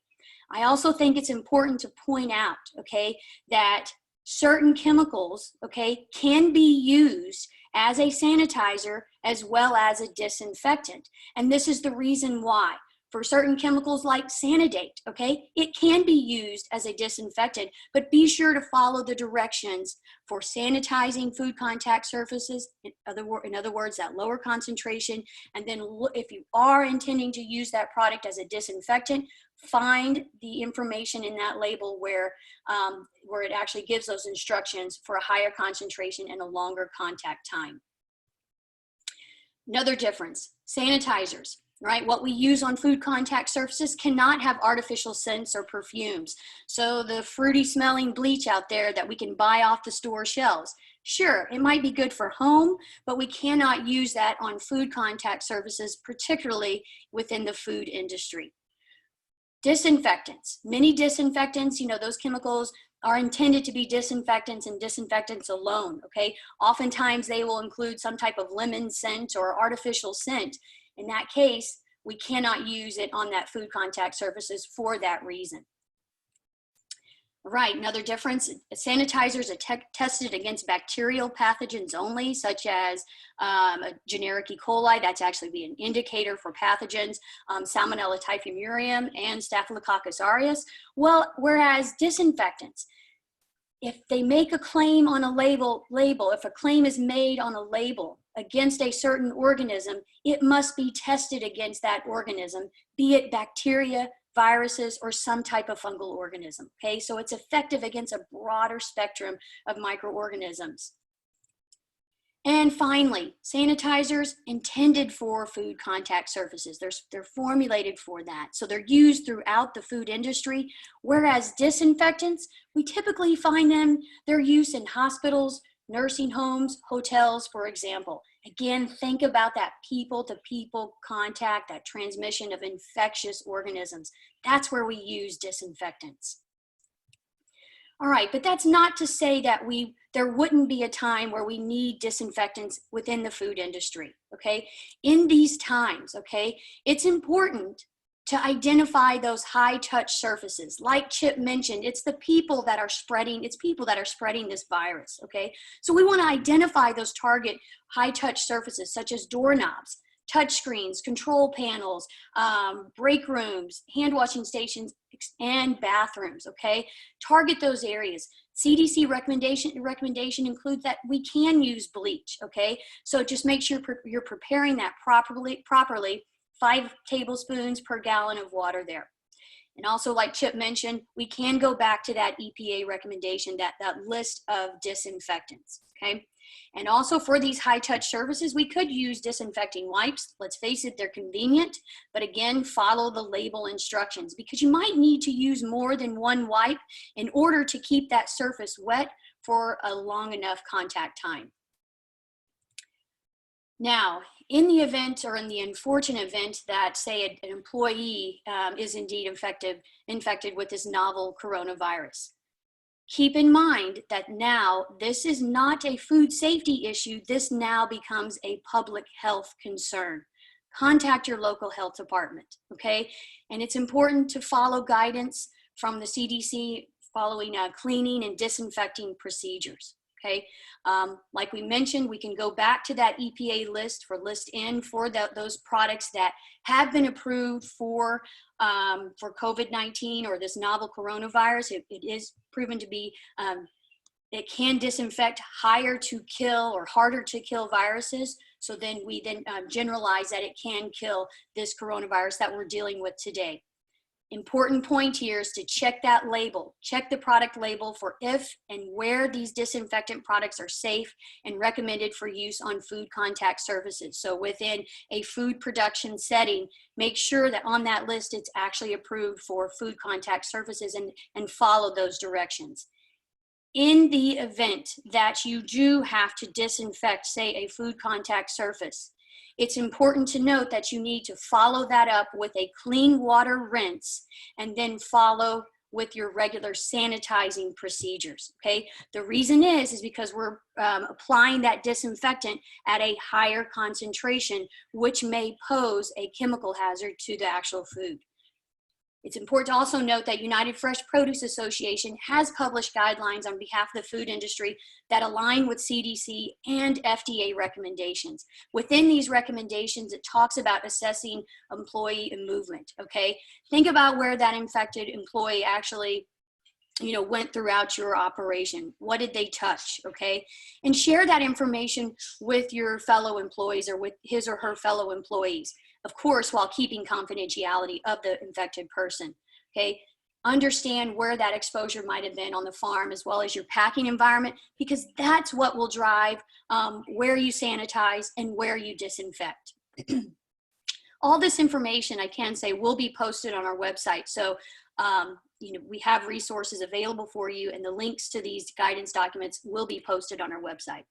I also think it's important to point out, okay, that certain chemicals, okay, can be used as a sanitizer as well as a disinfectant. And this is the reason why. For certain chemicals like Sanidate, okay, it can be used as a disinfectant, but be sure to follow the directions for sanitizing food contact surfaces, in other words, that lower concentration. And then if you are intending to use that product as a disinfectant, find the information in that label where it actually gives those instructions for a higher concentration and a longer contact time. Another difference, sanitizers. Right, what we use on food contact surfaces cannot have artificial scents or perfumes. So the fruity smelling bleach out there that we can buy off the store shelves, sure, it might be good for home, but we cannot use that on food contact surfaces, particularly within the food industry. Disinfectants, many disinfectants, you know, those chemicals are intended to be disinfectants and disinfectants alone, okay? Oftentimes they will include some type of lemon scent or artificial scent. In that case, we cannot use it on that food contact surfaces for that reason. Right, another difference, sanitizers are tested against bacterial pathogens only, such as a generic E. coli, that's actually be an indicator for pathogens, Salmonella typhimurium and Staphylococcus aureus. Well, whereas disinfectants, if they make a claim on a label, if a claim is made on a label against a certain organism, it must be tested against that organism, be it bacteria, viruses, or some type of fungal organism, okay? So it's effective against a broader spectrum of microorganisms. And finally, sanitizers intended for food contact surfaces. They're formulated for that. So they're used throughout the food industry, whereas disinfectants, we typically find their use in hospitals, nursing homes, hotels, for example. Again, think about that people-to-people contact, that transmission of infectious organisms. That's where we use disinfectants. All right, but that's not to say that there wouldn't be a time where we need disinfectants within the food industry, okay? In these times, okay, it's important to identify those high touch surfaces. Like Chip mentioned, it's people that are spreading this virus, okay? So we want to identify those target high touch surfaces such as doorknobs, touch screens, control panels, break rooms, hand washing stations, and bathrooms, okay? Target those areas. CDC recommendation includes that we can use bleach, okay? So just make sure you're preparing that properly, 5 tablespoons per gallon of water there. And also, like Chip mentioned, we can go back to that EPA recommendation, that list of disinfectants, okay? And also for these high touch surfaces, we could use disinfecting wipes. Let's face it, they're convenient, but again, follow the label instructions because you might need to use more than one wipe in order to keep that surface wet for a long enough contact time. Now, in the event or in the unfortunate event that, say, an employee is indeed infected with this novel coronavirus, Keep in mind that now this is not a food safety issue. This now becomes a public health concern. Contact your local health department, okay? And it's important to follow guidance from the CDC following cleaning and disinfecting procedures, okay? Like we mentioned, we can go back to that EPA list for list N for those products that have been approved for COVID-19 or this novel coronavirus. It is proven to be, it can disinfect higher to kill or harder to kill viruses. So then we generalize that it can kill this coronavirus that we're dealing with today. Important point here is to check that label. Check the product label for if and where these disinfectant products are safe and recommended for use on food contact surfaces. So within a food production setting, make sure that on that list it's actually approved for food contact surfaces and follow those directions. In the event that you do have to disinfect, say, a food contact surface, it's important to note that you need to follow that up with a clean water rinse and then follow with your regular sanitizing procedures, okay? The reason is because we're applying that disinfectant at a higher concentration, which may pose a chemical hazard to the actual food. It's important to also note that United Fresh Produce Association has published guidelines on behalf of the food industry that align with CDC and FDA recommendations. Within these recommendations, it talks about assessing employee movement, okay? Think about where that infected employee actually went throughout your operation. What did they touch, okay? And share that information with your fellow employees or with his or her fellow employees. Of course, while keeping confidentiality of the infected person, okay? Understand where that exposure might have been on the farm as well as your packing environment, because that's what will drive where you sanitize and where you disinfect. All this information, I can say, will be posted on our website. So, we have resources available for you, and the links to these guidance documents will be posted on our website.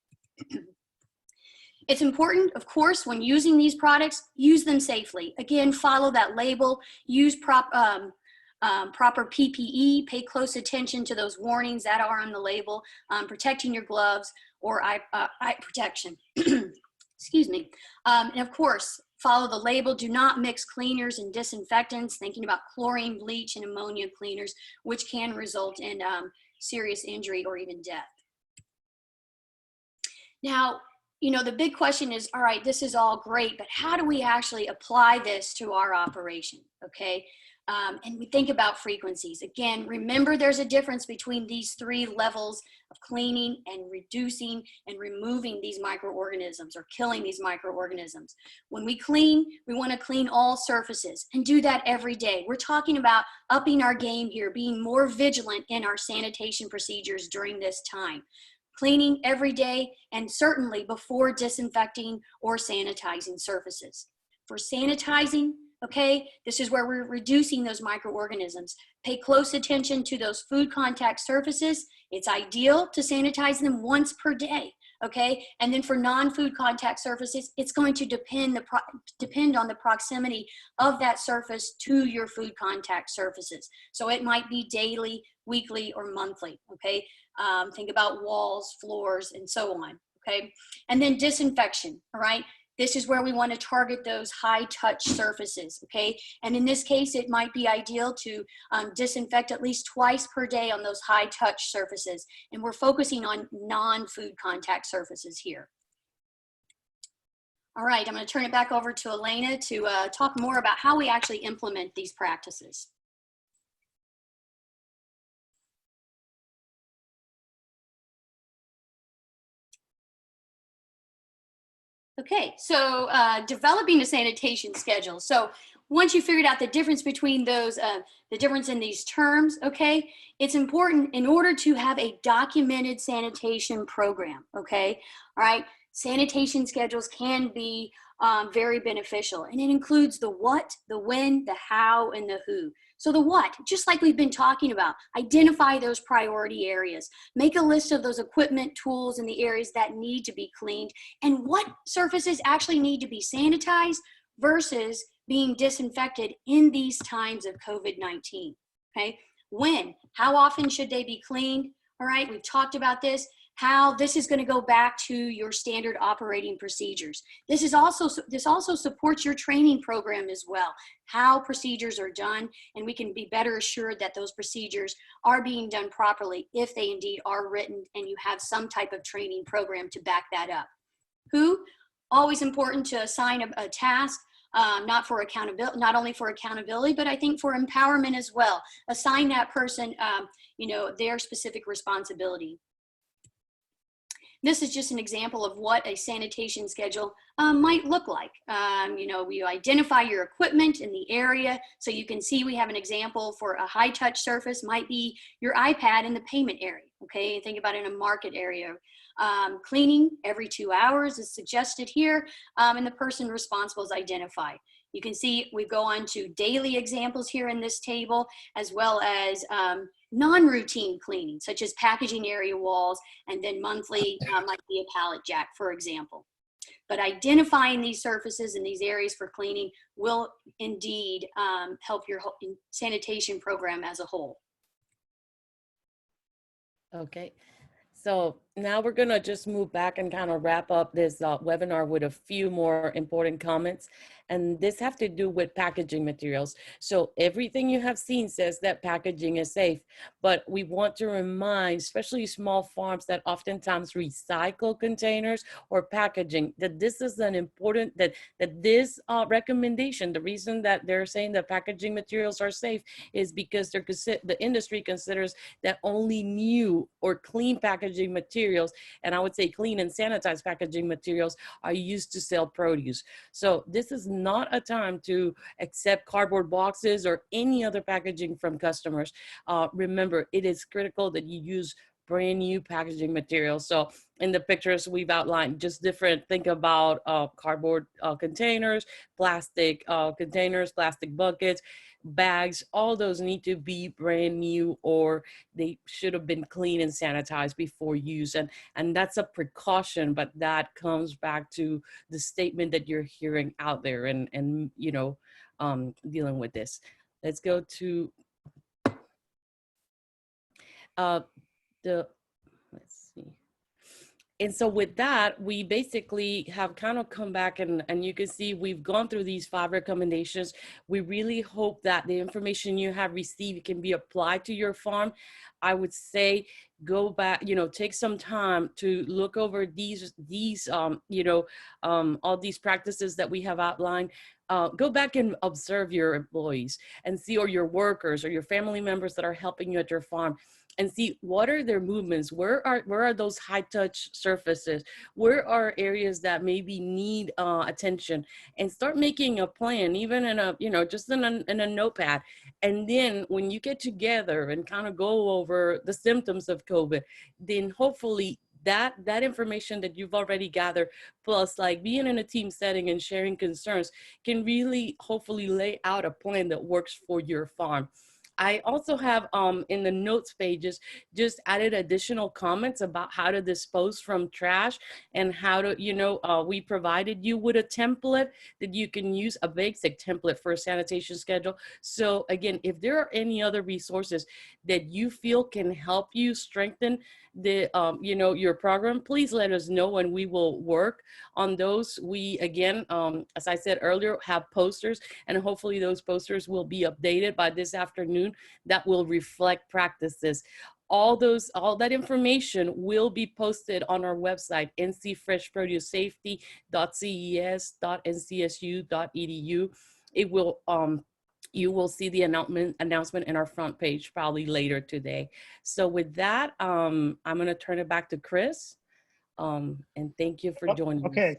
It's important, of course, when using these products, use them safely. Again, follow that label, use proper PPE, pay close attention to those warnings that are on the label, protecting your gloves or eye protection. Excuse me. And of course, follow the label. Do not mix cleaners and disinfectants, thinking about chlorine, bleach, and ammonia cleaners, which can result in serious injury or even death. Now, the big question is, all right, this is all great, but how do we actually apply this to our operation, okay? And we think about frequencies. Again, remember there's a difference between these three levels of cleaning and reducing and removing these microorganisms or killing these microorganisms. When we clean, we want to clean all surfaces and do that every day. We're talking about upping our game here, being more vigilant in our sanitation procedures during this time. Cleaning every day and certainly before disinfecting or sanitizing surfaces. For sanitizing, okay, this is where we're reducing those microorganisms. Pay close attention to those food contact surfaces. It's ideal to sanitize them once per day, okay? And then for non-food contact surfaces, it's going to depend on the proximity of that surface to your food contact surfaces. So it might be daily, weekly, or monthly, okay? Think about walls, floors, and so on, okay? And then disinfection, all right? This is where we want to target those high touch surfaces, okay? And in this case, it might be ideal to disinfect at least twice per day on those high touch surfaces. And we're focusing on non-food contact surfaces here. All right, I'm going to turn it back over to Elena to talk more about how we actually implement these practices. Okay, so developing a sanitation schedule. So once you figured out the difference between those, the difference in these terms, okay, it's important in order to have a documented sanitation program, okay, all right, sanitation schedules can be very beneficial, and it includes the what, the when, the how, and the who. So the what, just like we've been talking about, identify those priority areas, make a list of those equipment, tools, and the areas that need to be cleaned, and what surfaces actually need to be sanitized versus being disinfected in these times of COVID-19, okay? When, how often should they be cleaned? All right, we've talked about this, how this is going to go back to your standard operating procedures. This also supports your training program as well, how procedures are done, and we can be better assured that those procedures are being done properly if they indeed are written and you have some type of training program to back that up. Who? Always important to assign a task, not only for accountability, but I think for empowerment as well. Assign that person, their specific responsibility. This is just an example of what a sanitation schedule might look like. You identify your equipment in the area. So you can see we have an example for a high touch surface, might be your iPad in the payment area. Okay, think about it in a market area. Cleaning every 2 hours is suggested here, and the person responsible is identified. You can see we go on to daily examples here in this table, as well as non-routine cleaning, such as packaging area walls, and then monthly might be a pallet jack, for example. But identifying these surfaces and these areas for cleaning will indeed help your sanitation program as a whole. Okay. So now we're going to just move back and kind of wrap up this webinar with a few more important comments. And this have to do with packaging materials. So everything you have seen says that packaging is safe, but we want to remind, especially small farms that oftentimes recycle containers or packaging, that this is an important, that this recommendation, the reason that they're saying that packaging materials are safe is because the industry considers that only new or clean packaging materials, and I would say clean and sanitized packaging materials, are used to sell produce. So this is not a time to accept cardboard boxes or any other packaging from customers. Remember, it is critical that you use brand new packaging materials. So in the pictures we've outlined just different, think about cardboard containers, plastic containers, plastic buckets, bags, all those need to be brand new, or they should have been cleaned and sanitized before use. And that's a precaution, but that comes back to the statement that you're hearing out there and dealing with this. Let's go to let's see. And so with that, we basically have kind of come back and you can see we've gone through these 5 recommendations. We really hope that the information you have received can be applied to your farm. I would say go back, take some time to look over all these practices that we have outlined. Go back and observe your employees and see, or your workers or your family members that are helping you at your farm, and see what are their movements, where are those high touch surfaces, where are areas that maybe need attention, and start making a plan, even in a just in a notepad. And then when you get together and kind of go over the symptoms of COVID, then hopefully that information that you've already gathered, plus like being in a team setting and sharing concerns, can really hopefully lay out a plan that works for your farm. I also have in the notes pages just added additional comments about how to dispose from trash, and how to, we provided you with a template that you can use, a basic template for a sanitation schedule. So again, if there are any other resources that you feel can help you strengthen the your program, please let us know and we will work on those. We again, as I said earlier, have posters, and hopefully those posters will be updated by this afternoon that will reflect practices. All that information will be posted on our website, ncfreshproducesafety.ces.ncsu.edu. It will you will see the announcement in our front page probably later today. So with that, I'm going to turn it back to Chris. And thank you for joining us. Okay.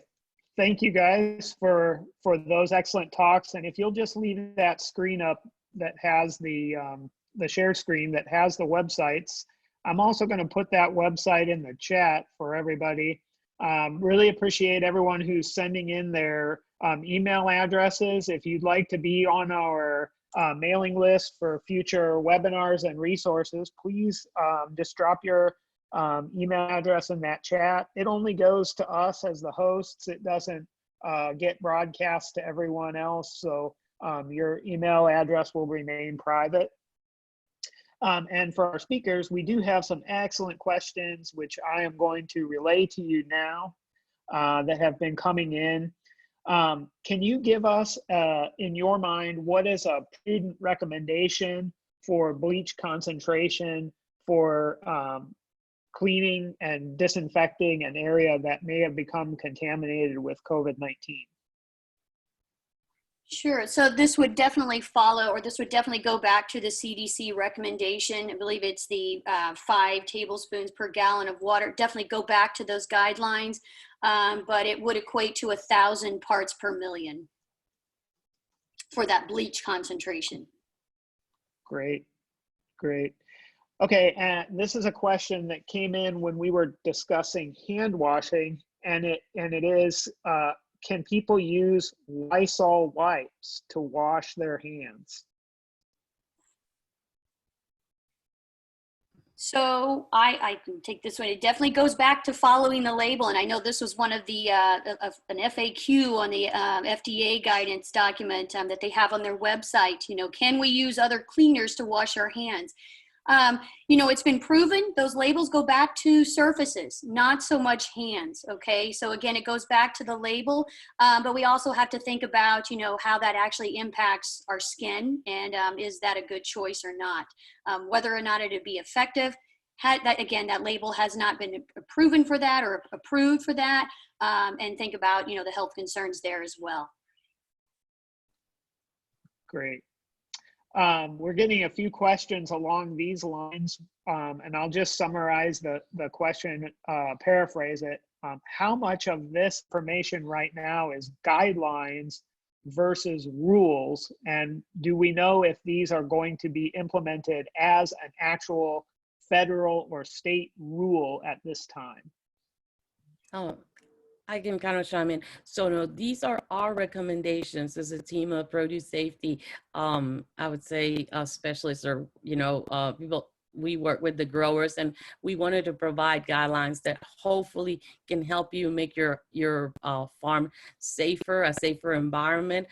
Thank you guys for those excellent talks. And if you'll just leave that screen up that has the share screen that has the websites, I'm also going to put that website in the chat for everybody. Really appreciate everyone who's sending in their email addresses. If you'd like to be on our mailing list for future webinars and resources, please just drop your email address in that chat. It only goes to us as the hosts. It doesn't get broadcast to everyone else. So your email address will remain private. And for our speakers, we do have some excellent questions, which I am going to relay to you now that have been coming in. Can you give us, in your mind, what is a prudent recommendation for bleach concentration for cleaning and disinfecting an area that may have become contaminated with COVID-19? Sure. So this would definitely follow, or this would definitely go back to the CDC recommendation. I believe it's the 5 tablespoons per gallon of water. Definitely go back to those guidelines, but it would equate to 1,000 parts per million for that bleach concentration. Great, great. Okay, this is a question that came in when we were discussing hand washing, and it is, can people use Lysol wipes to wash their hands? So I can take this one. It definitely goes back to following the label. And I know this was one of the, an FAQ on the FDA guidance document that they have on their website. You know, can we use other cleaners to wash our hands? You know, it's been proven those labels go back to surfaces, not so much hands. Okay. So again, it goes back to the label, but we also have to think about, you know, how that actually impacts our skin and is that a good choice or not? Whether or not it would be effective. Again, that label has not been proven for that or approved for that. And think about, you know, the health concerns there as well. Great. We're getting a few questions along these lines, and I'll just summarize the question, paraphrase it. How much of this information right now is guidelines versus rules? And do we know if these are going to be implemented as an actual federal or state rule at this time? Oh, I can kind of chime in. So no, these are our recommendations as a team of produce safety. I would say specialists or, you know, people, we work with the growers and we wanted to provide guidelines that hopefully can help you make your farm safer, a safer environment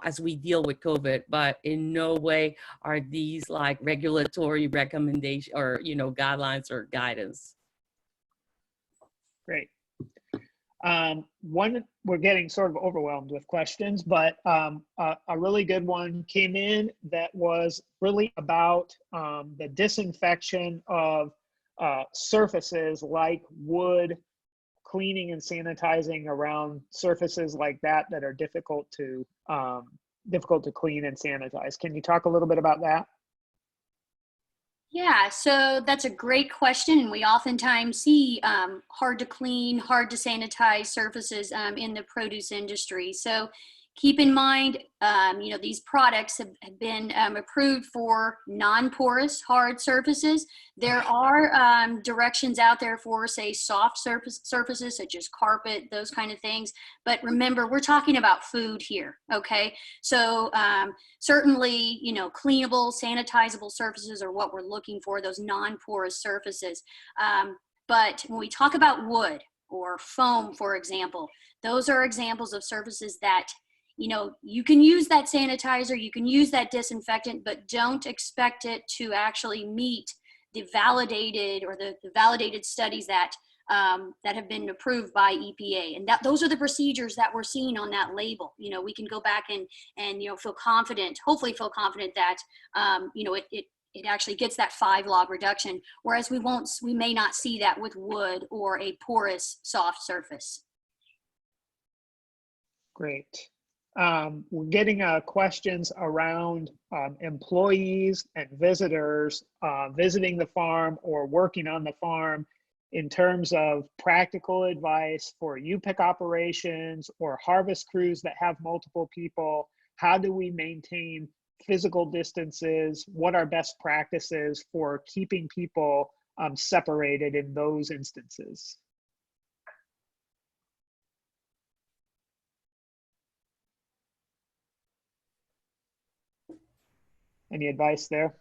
as we deal with COVID, but in no way are these like regulatory recommendations or, you know, guidelines or guidance. Great. One, we're getting sort of overwhelmed with questions, but a really good one came in that was really about the disinfection of surfaces like wood, cleaning and sanitizing around surfaces like that that are difficult to clean and sanitize. Can you talk a little bit about that? Yeah, so that's a great question. And we oftentimes see hard to clean, hard to sanitize surfaces in the produce industry. So keep in mind, you know, these products have been approved for non-porous hard surfaces. There are directions out there for, say, soft surfaces such as carpet, those kind of things. But remember, we're talking about food here, okay? So certainly, you know, cleanable, sanitizable surfaces are what we're looking for, those non-porous surfaces. But when we talk about wood or foam, for example, those are examples of surfaces that, you know, you can use that sanitizer, you can use that disinfectant, but don't expect it to actually meet the validated or the validated studies that that have been approved by EPA. And that those are the procedures that we're seeing on that label. You know, we can go back and you know, feel confident, hopefully feel confident that, you know, it actually gets that 5 log reduction, whereas we may not see that with wood or a porous soft surface. Great. We're getting questions around employees and visitors visiting the farm or working on the farm in terms of practical advice for U-pick operations or harvest crews that have multiple people. How do we maintain physical distances? What are best practices for keeping people separated in those instances? Any advice there?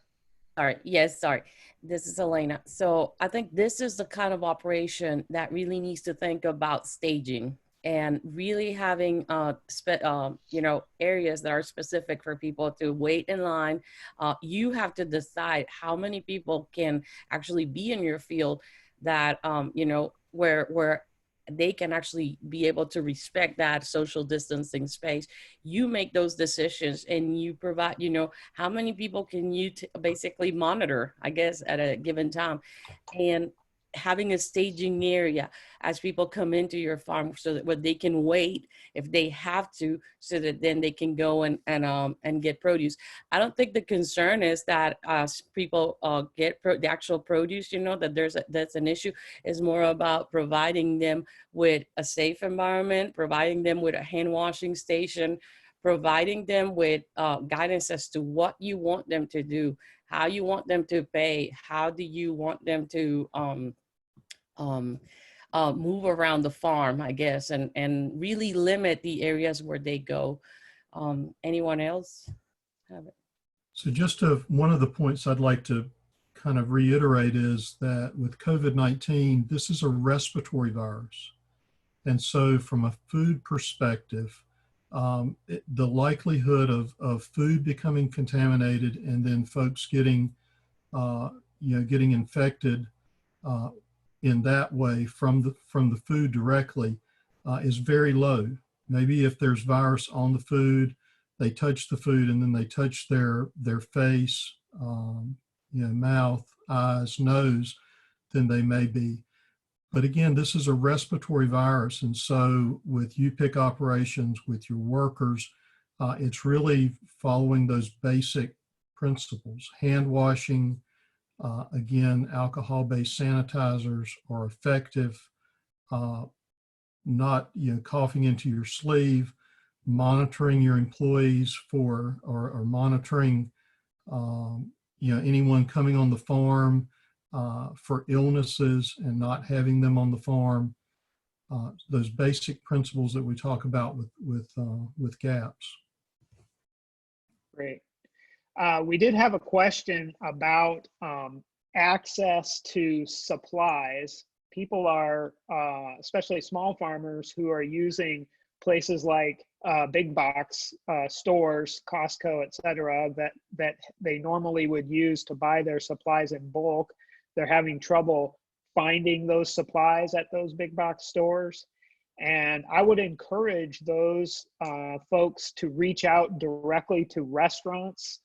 All right. Yes, sorry. This is Elena. So I think this is the kind of operation that really needs to think about staging. and really having areas that are specific for people to wait in line. You have to decide how many people can actually be in your field that where they can actually be able to respect that social distancing space. You make those decisions and you provide, how many people can you basically monitor, I guess, at a given time. And having a staging area as people come into your farm so that they can wait if they have to, so that then they can go and get produce. I don't think the concern is that people get the actual produce, that that's an issue. Is more about providing them with a safe environment, providing them with a hand washing station, providing them with guidance as to what you want them to do, how you want them to pay, how do you want them to move around the farm, I guess, and really limit the areas where they go. Anyone else have it? So one of the points I'd like to kind of reiterate is that with COVID-19, this is a respiratory virus. And so from a food perspective, the likelihood of food becoming contaminated and then folks getting infected in that way from the food directly is very low. Maybe if there's virus on the food, they touch the food and then they touch their face, mouth, eyes, nose, then they may be. But again, this is a respiratory virus. And so with UPIC operations, with your workers, it's really following those basic principles. Hand washing, again, alcohol-based sanitizers are effective. Not coughing into your sleeve, monitoring your employees or monitoring anyone coming on the farm for illnesses and not having them on the farm. Those basic principles that we talk about with GAPS. Great. We did have a question about access to supplies. People are, especially small farmers who are using places like big box stores, Costco, et cetera, that they normally would use to buy their supplies in bulk. They're having trouble finding those supplies at those big box stores. And I would encourage those folks to reach out directly to restaurants.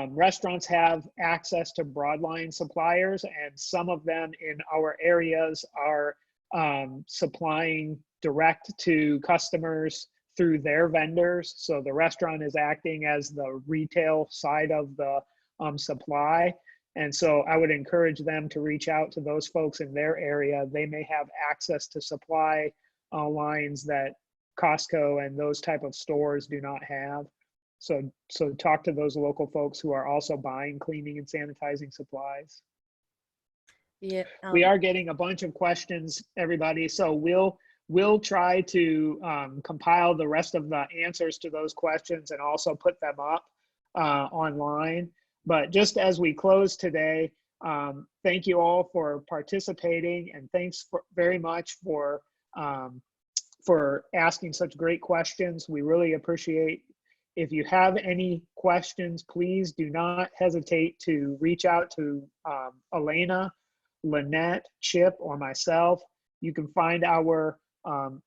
Restaurants have access to broadline suppliers, and some of them in our areas are supplying direct to customers through their vendors. So the restaurant is acting as the retail side of the supply. And so I would encourage them to reach out to those folks in their area. They may have access to supply lines that Costco and those type of stores do not have. So talk to those local folks who are also buying cleaning and sanitizing supplies. Yeah, we are getting a bunch of questions, everybody. So we'll try to compile the rest of the answers to those questions and also put them up online. But just as we close today, thank you all for participating, and thanks very much for asking such great questions. We really appreciate. If you have any questions, please do not hesitate to reach out to Elena, Lynette, Chip, or myself. You can find our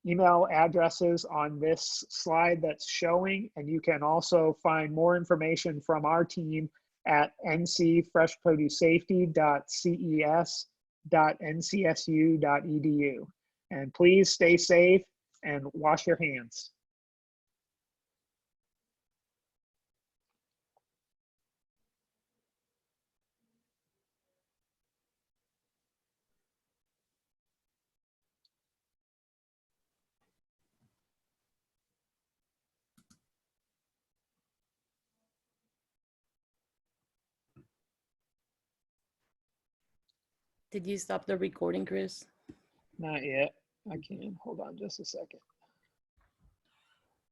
email addresses on this slide that's showing, and you can also find more information from our team at ncfreshproducesafety.ces.ncsu.edu. And please stay safe and wash your hands. Did you stop the recording, Chris? Not yet. I can. Hold on just a second.